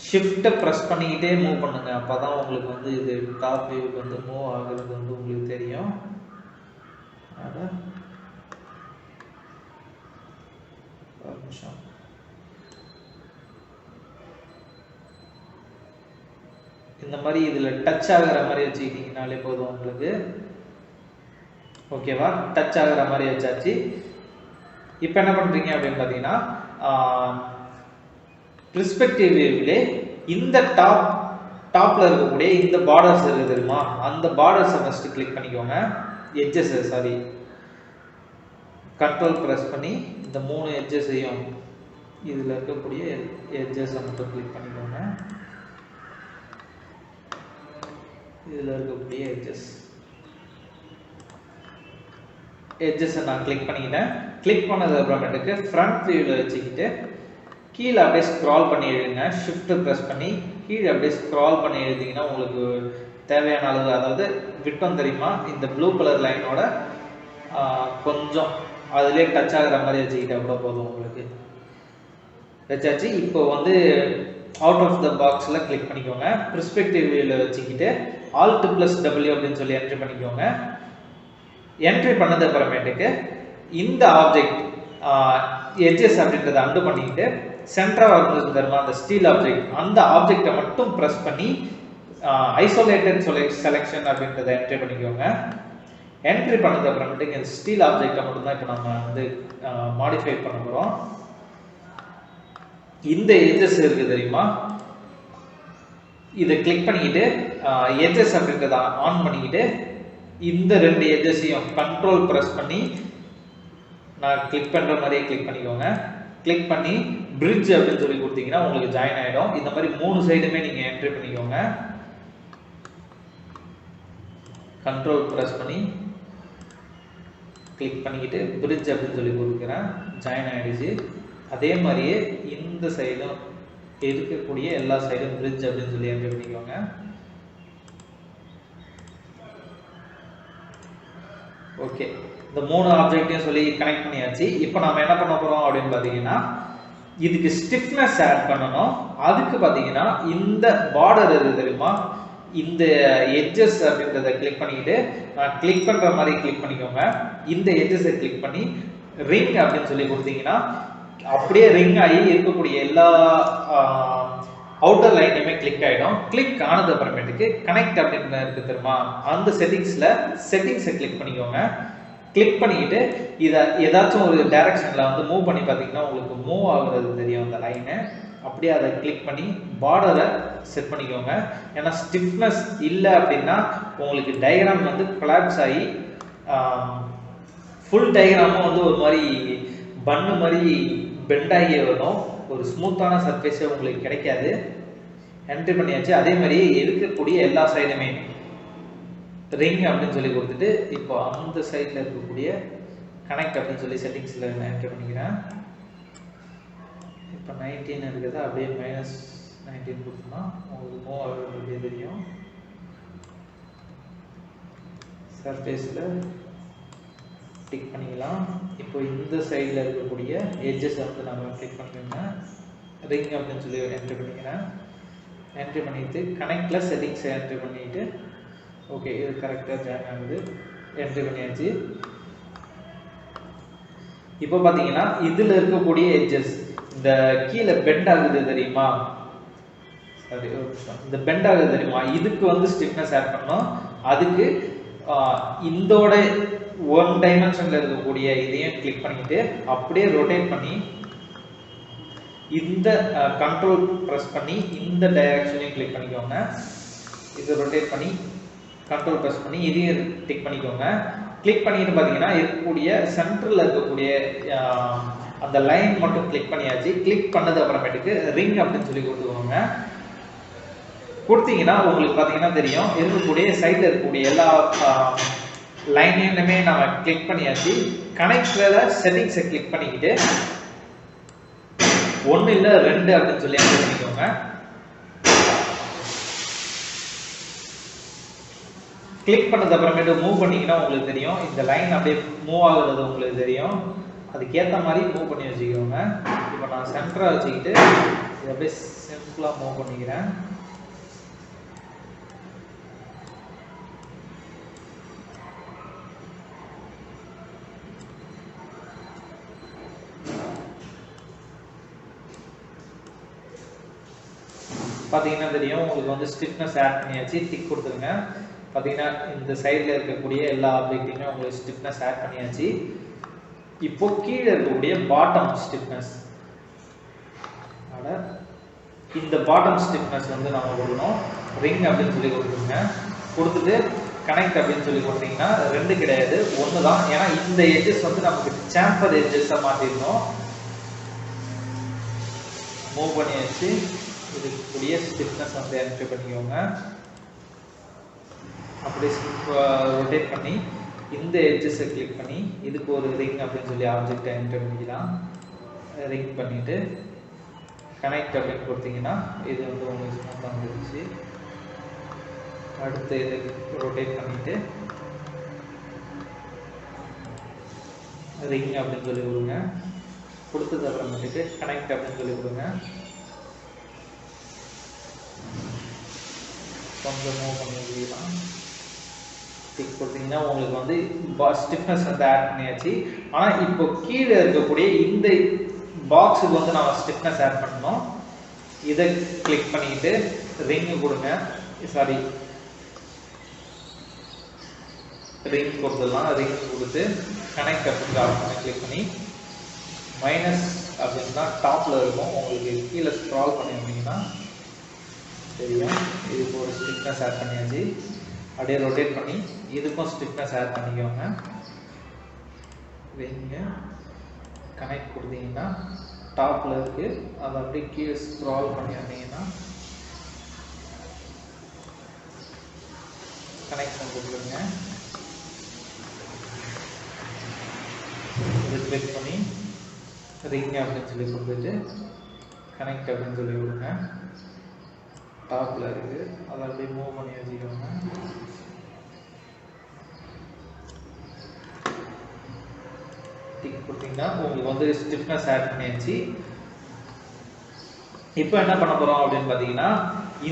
ஷிஃப்ட்டை ப்ரெஸ் பண்ணிக்கிட்டே மூவ் பண்ணுங்க. அப்போ தான் உங்களுக்கு வந்து இது டாப் வியூக்கு வந்து மூவ் ஆகுறது வந்து உங்களுக்கு தெரியும். ஒரு நிமிஷம், இந்த மாதிரி இதில் டச் ஆகிற மாதிரி வச்சுக்கிட்டீங்கனாலே போதும் உங்களுக்கு. ஓகேவா, டச் ஆகிற மாதிரி வச்சாச்சு. இப்போ என்ன பண்ணுறீங்க அப்படின்னு பார்த்தீங்கன்னா பெர்ஸ்பெக்டிவ் வியூவிலே இந்த டாப்ல இருக்கக்கூடிய இந்த பார்டர்ஸ் இருக்குது தெரியுமா, அந்த பார்டர்ஸை ஃபர்ஸ்ட் கிளிக் பண்ணிக்கோங்க. எட்ஜஸ் சாரி கண்ட்ரோல் ப்ரெஸ் பண்ணி இந்த 3 எட்ஜஸையும் இதில் இருக்கக்கூடிய எட்ஜஸை மட்டும் கிளிக் பண்ணிக்கோங்க. இதில் இருக்கக்கூடிய எட்ஜஸை நான் கிளிக் பண்ணிக்கிட்டேன். கிளிக் பண்ணது அப்புறமேட்டுக்கு ஃப்ரண்ட் வியூவில் வச்சுக்கிட்டு கீழே அப்படியே ஸ்க்ரால் பண்ணி எழுதுங்க. ஷிஃப்ட் ப்ரெஸ் பண்ணி கீழே அப்படியே ஸ்க்ரால் பண்ணி எழுதிங்கன்னா உங்களுக்கு தேவையான அளவு, அதாவது விட்டம் தெரியுமா, இந்த ப்ளூ கலர் லைனோட கொஞ்சம் அதுலேயே டச் ஆகிற மாதிரி வச்சுக்கிட்டா கூட போதும் உங்களுக்கு. வச்சாச்சு. இப்போ வந்து அவுட் ஆஃப் த பாக்ஸில் கிளிக் பண்ணிக்கோங்க. பெர்ஸ்பெக்டிவ் வியூவில் வச்சுக்கிட்டு Alt+W அப்படின்னு சொல்லி என்ட்ரி பண்ணிக்கோங்க. என்ட்ரி பண்ணது அப்புறமேட்டுக்கு இந்த ஆப்ஜெக்ட் எட்ஜஸ் அப்படின்றத அண்டு பண்ணிக்கிட்டு சென்டரா வந்து அந்த ஸ்டீல் ஆப்ஜெக்ட், அந்த ஆப்ஜெக்டை மட்டும் ப்ரெஸ் பண்ணி ஐசோலேட்டட் செலெக்ஷன் அப்படின்றத என்ட்ரி பண்ணிக்கோங்க. என்ட்ரி பண்ணது அப்புறமேட்டுக்கு இந்த ஸ்டீல் ஆப்ஜெக்டை மட்டும்தான் இப்போ நம்ம வந்து மாடிஃபை பண்ண போகிறோம். இந்த எட்ஜஸ் இருக்கு தெரியுமா, இதை கிளிக் பண்ணிக்கிட்டு எட்ஜஸ் அப்படின்றத ஆன் பண்ணிக்கிட்டு இந்த 2 எட்ஜஸையும் கண்ட்ரோல் ப்ரெஸ் பண்ணி நான் கிளிக் பண்ணுற மாதிரியே கிளிக் பண்ணிக்கோங்க. கிளிக் பண்ணி பிரிட்ஜ் அப்படின்னு சொல்லி கொடுத்தீங்கன்னா உங்களுக்கு ஜாயின் ஆகிடும். இந்த மாதிரி 3 சைடுமே நீங்கள் என்ட்ரி பண்ணிக்கோங்க. கண்ட்ரோல் ப்ரெஸ் பண்ணி கிளிக் பண்ணிக்கிட்டு பிரிட்ஜ் அப்படின்னு சொல்லி கொடுக்குறேன், ஜாயின் ஆகிடுச்சு. அதே மாதிரியே இந்த சைடும் இருக்கக்கூடிய எல்லா சைடும் பிரிட்ஜ் அப்படின்னு சொல்லி என்ட்ரி பண்ணிக்கோங்க. ஓகே, இந்த 3 ஆப்ஜெக்டையும் சொல்லி கனெக்ட் பண்ணியாச்சு. இப்போ நம்ம என்ன பண்ண போகிறோம் அப்படின்னு பார்த்தீங்கன்னா, இதுக்கு ஸ்டிஃப்னஸ் ஆட் பண்ணணும். அதுக்கு பார்த்தீங்கன்னா இந்த பார்டர் இருக்கு தெரியுமா, இந்த எட்ஜஸ் அப்படின்றத கிளிக் பண்ணிக்கிட்டு கிளிக் பண்ணுற மாதிரி கிளிக் பண்ணிக்கோங்க. இந்த எட்ஜஸை கிளிக் பண்ணி ரிங் அப்படின்னு சொல்லி கொடுத்தீங்கன்னா அப்படியே ரிங் ஆகி இருக்கக்கூடிய எல்லா அவுட்டர் லைனுமே கிளிக் ஆகிடும். கிளிக் ஆனது அப்புறமேட்டுக்கு கனெக்ட் அப்படின்னு இருக்கு தெரியுமா, அந்த செட்டிங்ஸை கிளிக் பண்ணிக்கோங்க. கிளிக் பண்ணிக்கிட்டு இதை ஏதாச்சும் ஒரு டைரக்ஷனில் வந்து மூவ் பண்ணி பார்த்தீங்கன்னா உங்களுக்கு மூவ் ஆகுறது தெரியும் அந்த லைனை. அப்படியே அதை கிளிக் பண்ணி பார்டரை செட் பண்ணிக்கோங்க. ஏன்னா ஸ்டிஃப்னஸ் இல்லை அப்படின்னா உங்களுக்கு டயக்ராம் வந்து கொலாப்ஸ் ஆகி ஃபுல் டயக்ராமும் வந்து ஒரு மாதிரி பன்னு மாதிரி பெண்ட் ஆகியே வரும். ஒரு ஸ்மூத்தான சர்ஃபேஸே உங்களுக்கு கிடைக்காது. என்ட்ரி பண்ணியாச்சு. அதே மாதிரி இருக்கக்கூடிய எல்லா சைடுமே ரிங் அப்படின்னு சொல்லி கொடுத்துட்டு இப்போ அந்த சைடில் இருக்கக்கூடிய கனெக்ட் அப்படின்னு சொல்லி செட்டிங்ஸில் நான் என்ட்ரி பண்ணிக்கிறேன். இப்போ 19 இருக்குது, அப்படியே -19 கொடுத்தோம்னா உங்களுக்கு மூவ் ஆகுறது அப்படியே தெரியும். சர்ஃபேஸில் டிக் பண்ணிக்கலாம். இப்போ இந்த சைடில் இருக்கக்கூடிய எட்ஜஸ் வந்து நம்ம கிளிக் பண்ணிக்கோங்க. ரிங் அப்படின்னு சொல்லி என்ட்ரி பண்ணிக்கிறேன். என்ட்ரி பண்ணிட்டு கனெக்டில் செட்டிங்ஸை என்ட்ரி பண்ணிட்டு ஓகே, இது கரெக்டாக ஜாயின் ஆகுது. என்ட்ரி பண்ணியாச்சு. இப்போ பார்த்தீங்கன்னா இதில் இருக்கக்கூடிய எட்ஜஸ் இந்த கீழே பெண்ட் ஆகுது தெரியுமா, சாரி இந்த பெண்ட் ஆகுது தெரியுமா, இதுக்கு வந்து ஸ்டிஃப்னஸ் ஆட் பண்ணோம். அதுக்கு இதோட 1 டைமென்ஷனில் இருக்கக்கூடிய இதையும் கிளிக் பண்ணிட்டு அப்படியே ரொட்டேட் பண்ணி இந்த கண்ட்ரோல் ப்ரெஸ் பண்ணி இந்த டைரக்ஷனையும் கிளிக் பண்ணிக்கோங்க. இதை ரொட்டேட் பண்ணி கண்ட்ரோல் ப்ரெஸ் பண்ணி இதையும் டிக் பண்ணிக்கோங்க. கிளிக் பண்ணிட்டு பார்த்தீங்கன்னா இருக்கக்கூடிய சென்டரில் இருக்கக்கூடிய அந்த லைன் மட்டும் கிளிக் பண்ணியாச்சு. கிளிக் பண்ணது அப்புறமேட்டுக்கு ரிங் அப்படின்னு சொல்லி கொடுத்துக்கோங்க. கொடுத்தீங்கன்னா உங்களுக்கு பார்த்தீங்கன்னா தெரியும் இருக்கக்கூடிய சைடில் இருக்கக்கூடிய எல்லா லைனையுமே நம்ம கிளிக் பண்ணியாச்சு. கனெக்டில் செட்டிங்ஸை கிளிக் பண்ணிக்கிட்டு 1 இல்லை 2 அப்படின்னு சொல்லி என்ட்ரி பண்ணிக்கோங்க. கிளிக் பண்ணது அப்புறமேட்டு மூவ் பண்ணிங்கன்னா உங்களுக்கு தெரியும் இந்த லைன் அப்படியே மூவ் ஆகுறது உங்களுக்கு தெரியும். அதுக்கேற்ற மாதிரி மூவ் பண்ணி வச்சுக்கோங்க. இப்போ நான் சென்டராக வச்சுக்கிட்டு இதை அப்படியே சிம்பிளாக மூவ் பண்ணிக்கிறேன். பார்த்தீங்கன்னா தெரியும் உங்களுக்கு வந்து ஸ்டிஃப்னஸ் ஆட் பண்ணியாச்சு. டிக் கொடுத்துருங்க. பார்த்தீங்கன்னா இந்த சைடில் இருக்கக்கூடிய எல்லா ஆப்ஜெக்ட்லையுமே உங்களுக்கு ஸ்டிஃப்னஸ் ஆட் பண்ணியாச்சு. இப்போ கீழே இருக்கக்கூடிய பாட்டம் ஸ்டிஃப்னஸ், இந்த பாட்டம் ஸ்டிஃப்னஸ் வந்து நம்ம கொடுக்கணும். ரிங் அப்படின்னு சொல்லி கொடுத்துருங்க. கொடுத்துட்டு கனெக்ட் அப்படின்னு சொல்லி கொடுத்தீங்கன்னா 2 கிடையாது 1 தான். ஏன்னா இந்த எட்ஜஸ் வந்து நமக்கு சாம்பர் எட்ஜஸாக மாற்றிடணும். மூவ் பண்ணியாச்சு. இதுக்குரிய ஸ்டிஃப்னஸ் வந்து என்ட்ரி பண்ணிக்கோங்க. அப்படியே ரொட்டேட் பண்ணி இந்த எட்ஜஸை கிளிக் பண்ணி இதுக்கு ஒரு ரிங் அப்படின்னு சொல்லி ஆப்ஜெக்டை என்ட்ரி பண்ணிக்கலாம். ரிங் பண்ணிவிட்டு கனெக்ட் அப்படின்னு கொடுத்தீங்கன்னா இது வந்து உங்களுக்கு ஸ்மூத்தாக வந்துருச்சு. அடுத்து இதை ரொட்டேட் பண்ணிவிட்டு ரிங் அப்படின்னு சொல்லி கொடுங்க. கொடுத்தது அப்புறமேட்டுக்கு கனெக்ட் அப்படின்னு சொல்லி கொடுங்க. கொஞ்சம் மூவ் பண்ணி வச்சுக்கலாம். டிக் கொடுத்தீங்கன்னா உங்களுக்கு வந்து ஸ்டிஃப்னஸ் வந்து ஆட் பண்ணியாச்சு. ஆனால் இப்போ கீழே இருக்கக்கூடிய இந்த பாக்ஸுக்கு வந்து நம்ம ஸ்டிஃப்னஸ் ஆட் பண்ணணும். இதை கிளிக் பண்ணிக்கிட்டு ரிங்கு கொடுங்க. சாரி ரிங் கொடுத்துடலாம். ரிங் கொடுத்து கனெக்ட் அப்படின்ற ஆப்ஷனை கிளிக் பண்ணி மைனஸ் அப்படின்னா டாப்பில் இருக்கும். உங்களுக்கு கீழே ஸ்க்ரால் பண்ணி வந்தீங்கன்னா தெரியும். இதுக்கு ஒரு ஸ்டிஃப்னஸ் ஆட் பண்ணியாச்சு. அப்படியே ரொட்டேட் பண்ணி இதுக்கும் ஸ்டிஃப்னஸ் ஆட் பண்ணிக்கோங்க. ரிங்க கனெக்ட் கொடுத்தீங்கன்னா டாப்பில் இருக்குது. அதை அப்படியே கீழே ஸ்க்ரால் பண்ணி வந்தீங்கன்னா கனெக்ஷன் கொடுத்துருங்க. இது கிளிக் பண்ணி ரிங் அப்படின்னு சொல்லி கொடுத்துட்டு கனெக்ட் அப்படின்னு சொல்லி கொடுங்க. டாப்பில் இருக்குது. அதை அப்படியே மூவ் பண்ணி வச்சுக்கோங்க. டிக் கொடுத்தீங்கன்னா உங்களுக்கு வந்து ஸ்டிஃப்னஸ் ஆட் பண்ணியாச்சு. இப்போ என்ன பண்ண போகிறோம் அப்படின்னு பார்த்தீங்கன்னா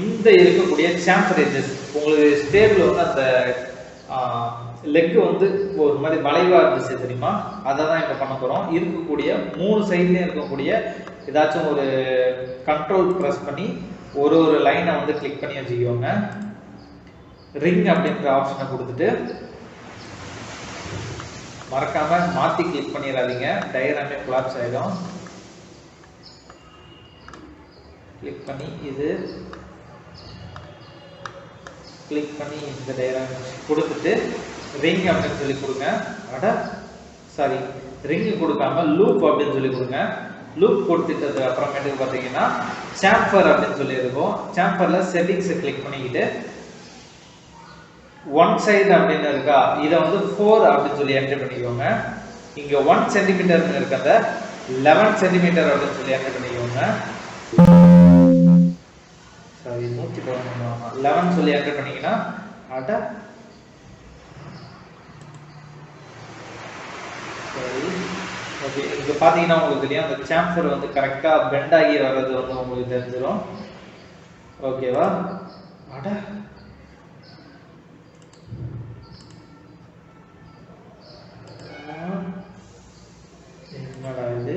இந்த இருக்கக்கூடிய சாம்பர் எட்ஜஸ் உங்களுக்கு ஸ்டேபிள் வந்து அந்த லெக் வந்து ஒரு மாதிரி வளைவாக இருந்துச்சு தெரியுமா, அதை தான் இப்போ பண்ண போகிறோம். இருக்கக்கூடிய 3 சைட்லேயும் இருக்கக்கூடிய ஏதாச்சும் ஒரு கண்ட்ரோல் ப்ரெஸ் பண்ணி ஒரு லைனை வந்து கிளிக் பண்ணி வச்சுக்கோங்க. ரிங் அப்படின்ற ஆப்ஷனை கொடுத்துட்டு மறக்காம மாற்றி கிளிக் பண்ணிடாதீங்க, டயக்ராமே கொலாப்ஸ் ஆகிடும். கிளிக் பண்ணி இது கிளிக் பண்ணி இந்த டயக்ராம் கொடுத்துட்டு ரிங் அப்படின்னு சொல்லி கொடுங்க. சாரி, ரிங் கொடுக்காம லூப் அப்படின்னு சொல்லி கொடுங்க. லூப் கொடுத்துட்டது அப்புறமேட்டுக்கு பார்த்தீங்கன்னா சாம்பர் அப்படின்னு சொல்லி இருக்கும். சாம்பரில் செட்டிங்ஸை கிளிக் பண்ணிக்கிட்டு 1 சைடு அப்படின்னு இருக்கா, இதை வந்து 4 அப்படின்னு சொல்லி என்ட்ரி பண்ணிக்கோங்க. இங்கே 1 சென்டிமீட்டர் இருக்கிறத 11 சென்டிமீட்டர் அப்படின்னு சொல்லி என்ட்ரி பண்ணிக்கோங்க. சாரி 11 சொல்லி என்ட்ரி பண்ணிங்கன்னா சரி ஓகே. இங்கே பார்த்தீங்கன்னா உங்களுக்கு தெரியும் அந்த சாம்பர் வந்து கரெக்டாக பெண்ட் ஆகி வர்றது வந்து உங்களுக்கு தெரிஞ்சிடும். ஓகேவா? என்னடா இது?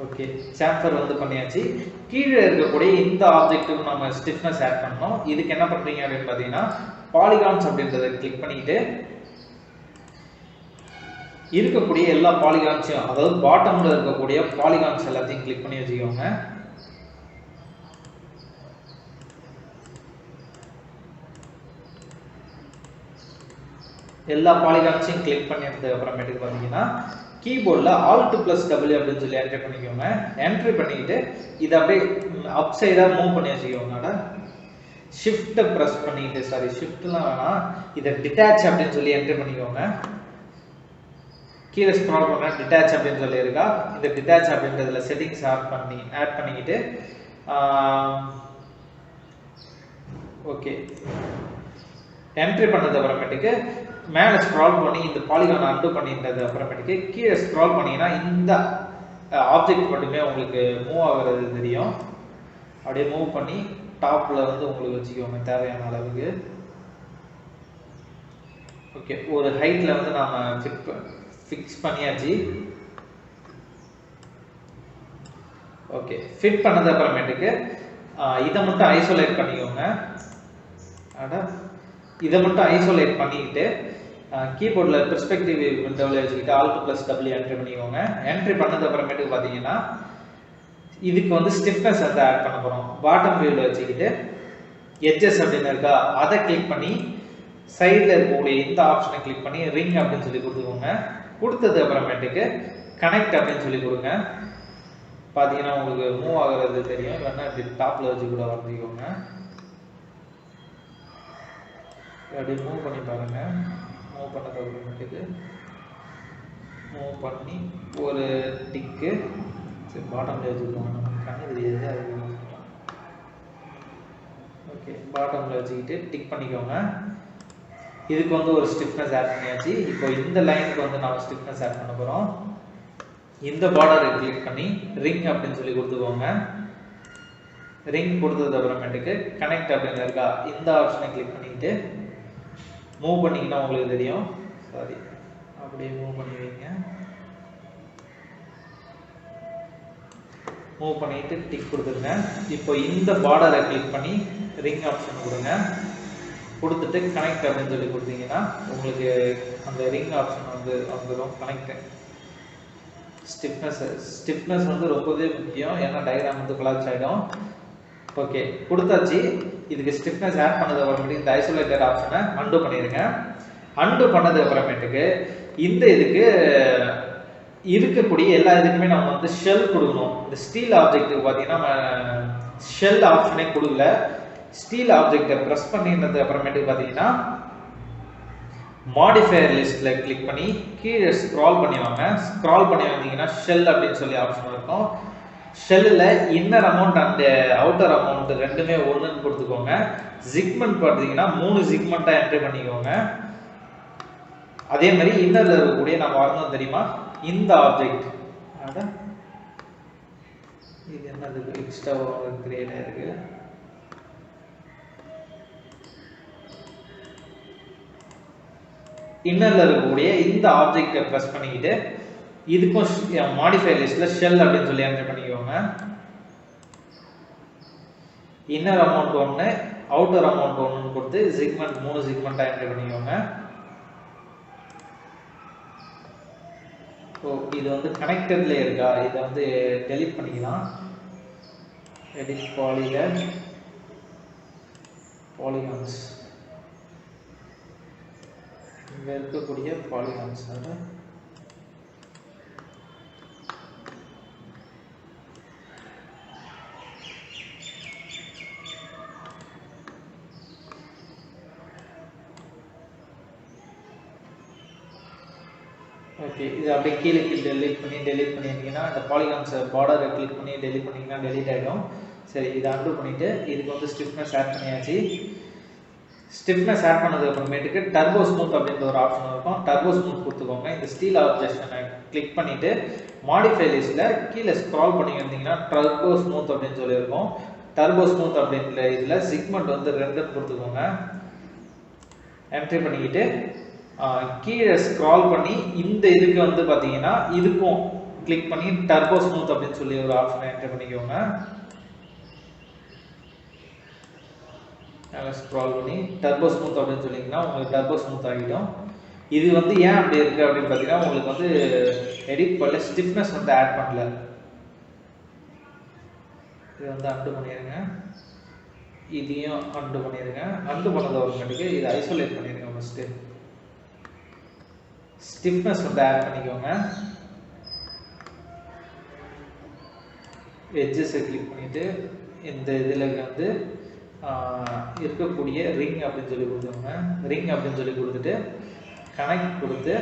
ஓகே, சாம்பர் வந்து பண்ணியாச்சு. கீழே இருக்கக்கூடிய இந்த ஆப்ஜெக்ட்டுக்கு நம்ம ஸ்டிஃப்னஸ் ஆட் பண்ணோம். இதுக்கு என்ன பண்றீங்க அப்படின்னு பார்த்தீங்கன்னா பாலிகான்ஸ் அப்படின்றத கிளிக் பண்ணிட்டு இருக்கக்கூடிய எல்லா பாலிகான்ஸையும், அதாவது பாட்டம்ல இருக்கக்கூடிய பாலிகான்ஸ் எல்லாத்தையும் கிளிக் பண்ணி வச்சுக்கோங்க. எல்லா பாலிகான்ஸையும் கிளிக் பண்ணிட்டதுக்கு அப்புறமேட்டுக்கு பார்த்தீங்கன்னா கீபோர்டில் Alt+W அப்படின்னு சொல்லி என்ட்ரி பண்ணிக்கோங்க. என்ட்ரி பண்ணிக்கிட்டு இதை அப்படியே அப் சைடாக மூவ் பண்ணி வச்சுக்கோங்க. ஷிஃப்ட்டை ப்ரெஸ் பண்ணிக்கிட்டு, சாரி ஷிஃப்ட்லாம் வேணாம், இதை டிட்டாச் அப்படின்னு சொல்லி என்ட்ரி பண்ணிக்கோங்க. கீழே ஸ்க்ரால் பண்ண டிட்டாச் அப்படின்னு சொல்லி இருக்கா, இந்த டிட்டாச் அப்படின்றதுல செட்டிங்ஸ் ஆட் பண்ணிக்கிட்டு ஓகே என்ட்ரி பண்ணது அப்புறமேட்டுக்கு மேலே ஸ்க்ரால் பண்ணி இந்த பாலிகான் அன்டு பண்ணிட்டது அப்புறமேட்டுக்கு கீழே ஸ்க்ரால் பண்ணிங்கன்னா இந்த ஆப்ஜெக்ட் மட்டுமே உங்களுக்கு மூவ் ஆகுறது தெரியும். அப்படியே மூவ் பண்ணி டாப்பில் வந்து உங்களுக்கு வச்சுக்கோங்க தேவையான அளவுக்கு. ஓகே, ஒரு ஹைட்டில் வந்து நாம் ஃபிக்ஸ் பண்ணியாச்சு. ஓகே, ஃபிட் பண்ணது அப்புறமேட்டுக்கு இதை மட்டும் ஐசோலேட் பண்ணிக்கோங்க. இதை மட்டும் ஐசோலேட் பண்ணிக்கிட்டு கீபோர்டில் பெர்ஸ்பெக்டிவ் விண்டோவில் வச்சுக்கிட்டு Alt+W என்ட்ரி பண்ணிக்கோங்க. என்ட்ரி பண்ணது அப்புறமேட்டுக்கு பார்த்தீங்கன்னா இதுக்கு வந்து ஸ்டிஃப்னஸ் வந்து ஆட் பண்ண போகிறோம். பாட்டம் வியூவில் வச்சுக்கிட்டு எட்ஜஸ் அப்படின்னு இருக்கா, அதை கிளிக் பண்ணி சைடில் இருக்கக்கூடிய இந்த ஆப்ஷனை கிளிக் பண்ணி ரிங் அப்படின்னு சொல்லி கொடுத்துக்கோங்க. கொடுத்தது அப்புறமேட்டுக்கு கனெக்ட் அப்படின்னு சொல்லி கொடுங்க. பார்த்தீங்கன்னா உங்களுக்கு மூவ் ஆகுறது தெரியும். இல்லைன்னா இப்படி டாப்பில் வச்சு கூட வரைஞ்சிக்கோங்க. அப்படி மூவ் பண்ணி பாருங்க. மூவ் பண்ணது அப்புறமேட்டுக்கு மூவ் பண்ணி ஒரு டிக்கு சரி பாட்டம்ல வச்சுக்கோங்க. நமக்கு கண்ணு தெரியாது, அது ஓகே. பாட்டம்ல வச்சுக்கிட்டு டிக் பண்ணிக்கோங்க. இதுக்கு வந்து ஒரு ஸ்டிஃப்னஸ் ஆட் பண்ணியாச்சு. இப்போ இந்த லைனுக்கு வந்து நம்ம ஸ்டிஃப்னஸ் ஆட் பண்ண போகிறோம். இந்த பார்டரை கிளிக் பண்ணி ரிங் அப்படின்னு சொல்லி கொடுத்துக்கோங்க. ரிங் கொடுத்தது அப்புறமேட்டுக்கு கனெக்ட் அப்படின்னு இருக்கா, இந்த ஆப்ஷனை கிளிக் பண்ணிக்கிட்டு மூவ் பண்ணிங்கன்னா உங்களுக்கு தெரியும். சாரி, அப்படியே மூவ் பண்ணி வைங்க. மூவ் பண்ணிட்டு டிக் கொடுத்துருங்க. இப்போ இந்த பார்டரை கிளிக் பண்ணி ரிங் ஆப்ஷன் கொடுங்க. கொடுத்துட்டு கனெக்ட் அப்படின்னு சொல்லி கொடுத்தீங்கன்னா உங்களுக்கு அந்த ரிங் ஆப்ஷன் வந்து வந்துடும். கனெக்ட் ஸ்டிஃப்னஸ் வந்து ரொம்பவே முக்கியம், ஏன்னா டயக்ராம் வந்து கொலாப்ஸ் ஆகிடும். ஓகே, கொடுத்தாச்சு. இதுக்கு ஸ்டிஃப்னஸ் ஆட் பண்ணது அப்புறமேட்டு இந்த ஐசோலேட்டட் ஆப்ஷனை அன்டூ பண்ணிடுங்க. அன்டூ பண்ணது அப்புறமேட்டுக்கு இந்த இதுக்கு இருக்கக்கூடிய எல்லா இதுக்குமே நம்ம வந்து ஷெல் கொடுக்கணும். இந்த ஸ்டீல் ஆப்ஜெக்ட்டுக்கு பார்த்தீங்கன்னா நம்ம ஷெல் ஆப்ஷனே கொடுக்கல. ஸ்டீல் ஆப்ஜெக்டை ப்ரெஸ் பண்ணினது அப்புறமேட்டுக்கு பார்த்தீங்கன்னா மாடிஃபையர் லிஸ்ட்ல கிளிக் பண்ணி கீழே ஸ்க்ரால் பண்ணி வாங்க. ஸ்க்ரால் பண்ணி வந்தீங்கன்னா ஷெல் அப்படின்னு சொல்லி ஆப்ஷன் இருக்கும். ஷெல்லில் inner amount and outer amount ரெண்டுமே ஒன்றுன்னு கொடுத்துக்கோங்க. ஜிக்மெண்ட் பார்த்தீங்கன்னா 3 ஜிக்மெண்ட்டாக என்ட்ரி பண்ணிக்கோங்க. அதே மாதிரி இன்னரில் இருக்கக்கூடிய நம்ம வரணும் தெரியுமா இந்த ஆப்ஜெக்ட், இது என்னது எக்ஸ்ட்ரா கிரியேட் ஆயிருக்கு. இன்னர்ல இருக்கக்கூடிய இந்த ஆப்ஜெக்டை ப்ரெஸ் பண்ணிக்கிட்டு இதுக்கும் மாடிஃபை லிஸ்ட்ல ஷெல் அப்படின்னு சொல்லி என்டர் பண்ணிக்கோங்க. இன்னர் அமௌண்ட் 1 அவுட்டர் அமௌண்ட் 1 கொடுத்து ஜிக்மெண்ட் 3 ஜிக்மெண்ட்டாக என்டர் பண்ணிக்கோங்க. ஸோ இது வந்து கனெக்டட்ல இருக்கா, இதை வந்து டெலிட் பண்ணிக்கலாம். எடிட் பாலிகான்ஸ் இங்க இருக்கக்கூடிய பாலிகான்ஸ் ஓகே, இது அப்படியே கீழே டெலிட் பண்ணியிருந்தீங்கன்னா அந்த பாலிகான்ஸ் பார்டரை கிளிக் பண்ணி டெலிட் பண்ணிங்கன்னா டெலிட் ஆகிடும். சரி, இதை அன்டூ பண்ணிவிட்டு இதுக்கு வந்து ஸ்டிஃப்னஸ் ஆட் பண்ணியாச்சு. ஸ்டிஃப்னஸ் ஆட் பண்ணது அப்புறமேட்டுக்கு டர்போ ஸ்மூத் அப்படின்ற ஒரு ஆப்ஷன் இருக்கும். டர்போ ஸ்மூத் கொடுத்துக்கோங்க. இந்த ஸ்டீல் ஆப்ஜெக்ஷனை கிளிக் பண்ணிவிட்டு மாடிஃபை லிஸ்ட்டில் கீழே ஸ்க்ரால் பண்ணி வந்தீங்கன்னா டர்போ ஸ்மூத் அப்படின்னு சொல்லியிருக்கோம். டர்போ ஸ்மூத் அப்படின்ற இதில் சிக்மெண்ட் வந்து 2 கொடுத்துக்கோங்க. என்ட்ரி பண்ணிக்கிட்டு கீழே ஸ்க்ரால் பண்ணி இந்த இதுக்கு வந்து பார்த்தீங்கன்னா இதுக்கும் கிளிக் பண்ணி டர்போ ஸ்மூத் அப்படின்னு சொல்லி ஒரு ஆப்ஷனை என்ட்ரி பண்ணிக்கோங்க. ஸ்க்ரால் பண்ணி டர்போ ஸ்மூத் அப்படின்னு சொல்லிங்கன்னா உங்களுக்கு டர்போ ஸ்மூத் ஆகிடும். இது வந்து ஏன் அப்படி இருக்குது அப்படின்னு பார்த்தீங்கன்னா உங்களுக்கு வந்து எடிட் பண்ணல, ஸ்டிஃப்னஸ் வந்து ஆட் பண்ணல. இது வந்து அன்டூ பண்ணிடுங்க. இதையும் அன்டூ பண்ணிடுங்க. அன்டூ பண்ணது அப்புறமேட்டுக்கு இதை ஐசோலேட் பண்ணிடுங்க. ஃபஸ்ட்டு ஸ்டிஃப்னஸ் வந்து ஆட் பண்ணிக்கோங்க. எட்ஜஸை கிளிக் பண்ணிவிட்டு இந்த இதில் வந்து இருக்கக்கூடிய ரிங் அப்படின்னு சொல்லி கொடுத்துருங்க. ரிங் அப்படின்னு சொல்லி கொடுத்துட்டு கனெக்ட் கொடுத்து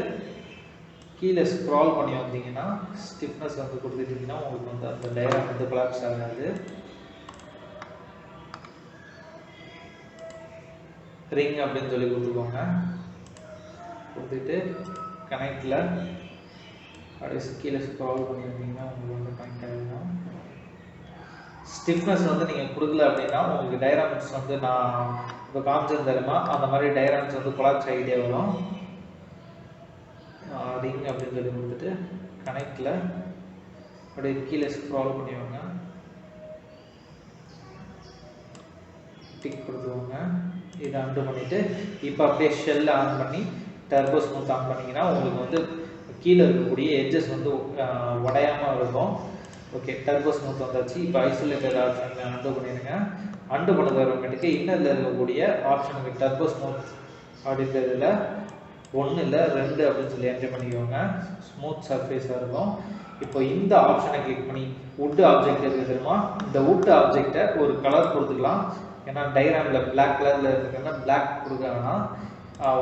கீழே ஸ்க்ரால் பண்ணி வந்தீங்கன்னா ஸ்டிஃப்னஸ் வந்து கொடுத்துட்டீங்கன்னா உங்களுக்கு வந்து அந்த டயக்ராம் வந்து கொலாப்ஸ் ஆகாது. ரிங் அப்படின்னு சொல்லி கொடுத்துக்கோங்க. கொடுத்துட்டு கனெக்டில் அப்படியே கீழே ஸ்க்ரால் பண்ணி வந்தீங்கன்னா உங்களுக்கு வந்து கனெக்ட் ஆகிடும். ஸ்டிஃப்னஸ் வந்து நீங்கள் கொடுக்கல அப்படின்னா உங்களுக்கு டயக்ராம்ஸ் வந்து நான் இப்போ காமிச்சது தருமா அந்த மாதிரி டயக்ராம்ஸ் வந்து கொலாப்ஸ் ஆகிட்டே வரும். ரிங் அப்படின்னு சொல்லி கொடுத்துட்டு கனெக்டில் அப்படியே கீழே ஸ்க்ரால் பண்ணிவாங்க. டிக் கொடுத்துவாங்க. இதை அன்டூ பண்ணிவிட்டு இப்போ அப்படியே ஷெல் ஆன் பண்ணி டர்போ ஸ்மூத் ஆன் பண்ணிங்கன்னா உங்களுக்கு வந்து கீழே இருக்கக்கூடிய எட்ஜஸ் வந்து உடையாமல் இருக்கும். ஓகே, டர்போ ஸ்மூத் வந்தாச்சு. இப்போ ஐசோலேட்டட் ஆப்ஷனில் அன்டூ பண்ணிடுங்க. அன்டூ பண்ணது அப்புறமேட்டுக்கு இன்னரில் இருக்கக்கூடிய ஆப்ஷனுக்கு டர்போ ஸ்மூத் அப்படின்றதுல 1 இல்லை 2 அப்படின்னு சொல்லி என்ட்ரி பண்ணிக்கோங்க. ஸ்மூத் சர்ஃபேஸாக இருக்கும். இப்போ இந்த ஆப்ஷனை கிளிக் பண்ணி வுட் ஆப்ஜெக்ட் இருக்குது தெரியுமா, இந்த வுட் ஆப்ஜெக்டை ஒரு கலர் கொடுத்துக்கலாம். ஏன்னா டயக்ராமில் பிளாக் கலரில் இருக்குன்னா பிளாக் கொடுக்க வேணாம்,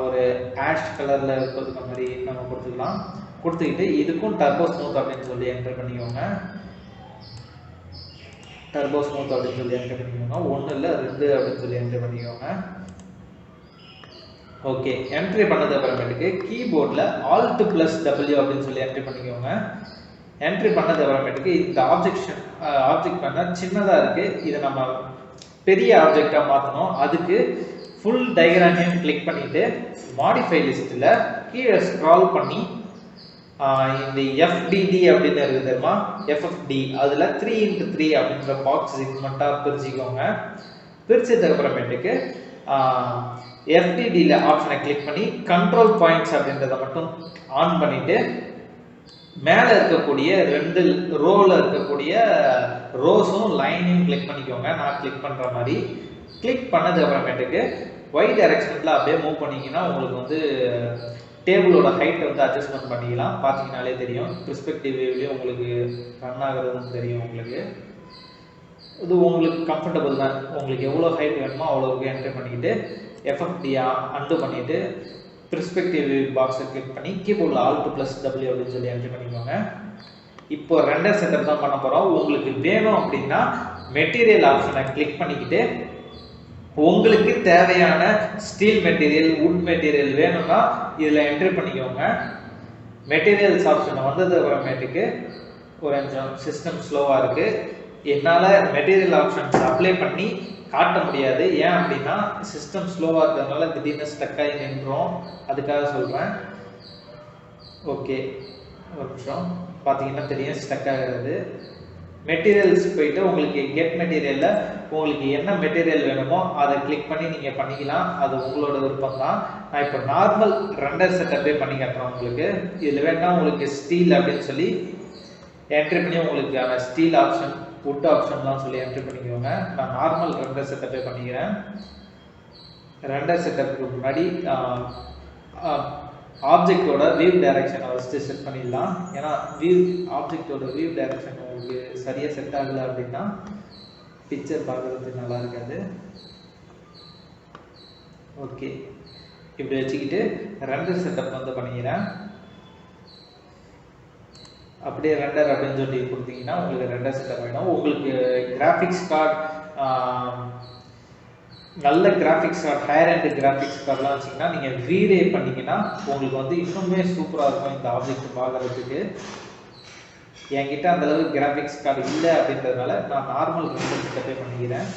ஒரு ஆஷ் கலரில் இருக்கிறதுக்கு மாதிரி நம்ம கொடுத்துக்கலாம். கொடுத்துக்கிட்டு இதுக்கும் டர்போ ஸ்மூத் அப்படின்னு சொல்லி என்ட்ரி பண்ணிக்கோங்க. டர்போ ஸ்மூத் அப்படின்னு சொல்லி என்ட்ரி பண்ணிக்கோங்க. 1 இல்லை 2 அப்படின்னு சொல்லி என்ட்ரி பண்ணிக்கோங்க. ஓகே, என்ட்ரி பண்ணது அப்புறமேட்டுக்கு கீபோர்டில் Alt+W அப்படின்னு சொல்லி என்ட்ரி பண்ணிக்கோங்க. என்ட்ரி பண்ணது அப்புறமேட்டுக்கு இந்த ஆப்ஜெக்ட் பண்ண சின்னதாக இருக்குது, இதை நம்ம பெரிய ஆப்ஜெக்டாக மாற்றணும். அதுக்கு ஃபுல் டயக்ராமையும் கிளிக் பண்ணிவிட்டு மாடிஃபை லிஸ்ட்டில் கீழே ஸ்க்ரால் பண்ணி இந்த FDD அப்படின்னு இருக்குது தெரியுமா, FFD அதில் 3x3 அப்படின்ற பாக்ஸ் செக்மெண்ட்டாக பிரிச்சுக்கோங்க. பிரிச்சதுக்கு அப்புறமேட்டுக்கு FDD ஆப்ஷனை கிளிக் பண்ணி கண்ட்ரோல் பாயிண்ட்ஸ் அப்படின்றத மட்டும் ஆன் பண்ணிட்டு மேல இருக்கக்கூடிய 2 ரோல இருக்கக்கூடிய ரோஸும் லைனையும் கிளிக் பண்ணிக்கோங்க. நான் கிளிக் பண்ற மாதிரி கிளிக் பண்ணது அப்புறமேட்டுக்கு y டைரக்ஷன்ல அப்படியே மூவ் பண்ணீங்கன்னா உங்களுக்கு வந்து டேபிளோட ஹைட் வந்து அட்ஜஸ்ட்மென்ட் பண்ணிக்கலாம். பாத்தீங்கனாலே தெரியும். பெர்ஸ்பெக்டிவ் வியூலயே உங்களுக்கு ரன் ஆகுறதும் தெரியும் உங்களுக்கு. இது உங்களுக்கு கம்ஃபர்டபிள் தான். உங்களுக்கு எவ்வளவு ஹைட் வேணுமோ அவ்வளவுக்கு என்டர் பண்ணிட்டு FFD அன்டு பண்ணிட்டு பெர்ஸ்பெக்டிவ் பாக்ஸை கிளிக் பண்ணி கீபோர்டில் Alt+W அப்படின்னு சொல்லி என்டர் பண்ணிக்கோங்க. இப்போ ரெண்டர் செட்டப் தான் பண்ண போறோம். உங்களுக்கு வேணும் அப்படின்னா மெட்டீரியல் ஆப்ஷனை கிளிக் பண்ணிக்கிட்டு உங்களுக்கு தேவையான ஸ்டீல் மெட்டீரியல், வுட் மெட்டீரியல் வேணும்னா இதில் என்டர் பண்ணிக்கோங்க. மெட்டீரியல்ஸ் ஆப்ஷன் வந்தது அப்புறமேட்டுக்கு ஒரு நிமிஷம் சிஸ்டம் ஸ்லோவாக இருக்கு. என்னால் மெட்டீரியல் ஆப்ஷன்ஸ் அப்ளை பண்ணி காட்ட முடியாது. ஏன் அப்படின்னா சிஸ்டம் ஸ்லோவாக இருக்கிறதுனால திடீர்னு ஸ்டக் ஆகி நின்றோம். அதுக்காக சொல்கிறேன். ஓகே, ஒரு நிமிஷம் பார்த்தீங்கன்னா தெரியும் ஸ்டக் ஆகிறது. மெட்டீரியல்ஸ் போயிட்டு உங்களுக்கு கெட் மெட்டீரியலில் உங்களுக்கு என்ன மெட்டீரியல் வேணுமோ அதை கிளிக் பண்ணி நீங்கள் பண்ணிக்கலாம். அது உங்களோட விருப்பம் தான். நான் இப்போ நார்மல் ரெண்டர் செட்டப்பே பண்ணி காட்டுறேன் உங்களுக்கு. இதில் வேணால் உங்களுக்கு ஸ்டீல் அப்படின்னு சொல்லி என்ட்ரி பண்ணி உங்களுக்கு ஸ்டீல் ஆப்ஷன், வுட் ஆப்ஷன்லாம் சொல்லி என்ட்ரி பண்ணிக்கோங்க. நான் நார்மல் ரெண்டர் செட்டப்பே பண்ணிக்கிறேன். ரெண்டர் செட்டப்புக்கு முன்னாடி ஆப்ஜெக்டோட வியூ டைரக்ஷனை ஃபஸ்ட்டு செட் பண்ணிடலாம். ஏன்னா ஆப்ஜெக்டோட வியூ டைரக்ஷன் உங்களுக்கு சரியாக செட் ஆகலை அப்படின்னா பிக்சர் பார்க்குறதுக்கு நல்லா இருக்காது. ஓகே, இப்படி வச்சுக்கிட்டு ரெண்டர் செட்டப் வந்து பண்ணிக்கிறேன். அப்படியே ரெண்டர் அப்படின்னு சொல்லி கொடுத்தீங்கன்னா உங்களுக்கு ரெண்டர் செட்டப் வேணும். உங்களுக்கு கிராஃபிக்ஸ் கார்டு, நல்ல graphics card, higher end graphics கார்டெலாம் வச்சிங்கன்னா நீங்கள் ரீரே பண்ணிங்கன்னா உங்களுக்கு வந்து இன்னுமே சூப்பராக இருக்கும் இந்த ஆப்ஜெக்ட் பார்க்குறதுக்கு. என்கிட்ட அந்தளவுக்கு கிராஃபிக்ஸ் கார்டு இல்லை அப்படின்றதுனால நான் நார்மல் ரெண்டர் செட்டப்பே பண்ணிக்கிறேன்.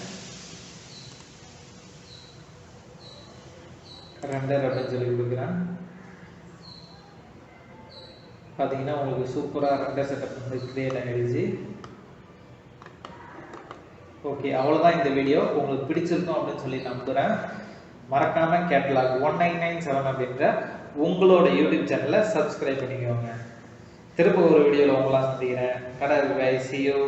ரெண்டர் அப்படின்னு சொல்லி கொடுக்குறேன். பார்த்தீங்கன்னா உங்களுக்கு சூப்பராக ரெண்டர் செட்டப் வந்து கிரியேட் ஆகிடுச்சு. ஓகே, அவ்வளோதான் இந்த வீடியோ. உங்களுக்கு பிடிச்சிருக்கும் அப்படின்னு சொல்லி நம்புகிறேன். மறக்காமல் கேட்டலாக் 1997 அப்படின்ற உங்களோட யூடியூப் சேனலை சப்ஸ்கிரைப் பண்ணிக்கோங்க. திரும்ப ஒரு வீடியோவில் உங்களாம் சந்திக்கிறேன். கடை, see you.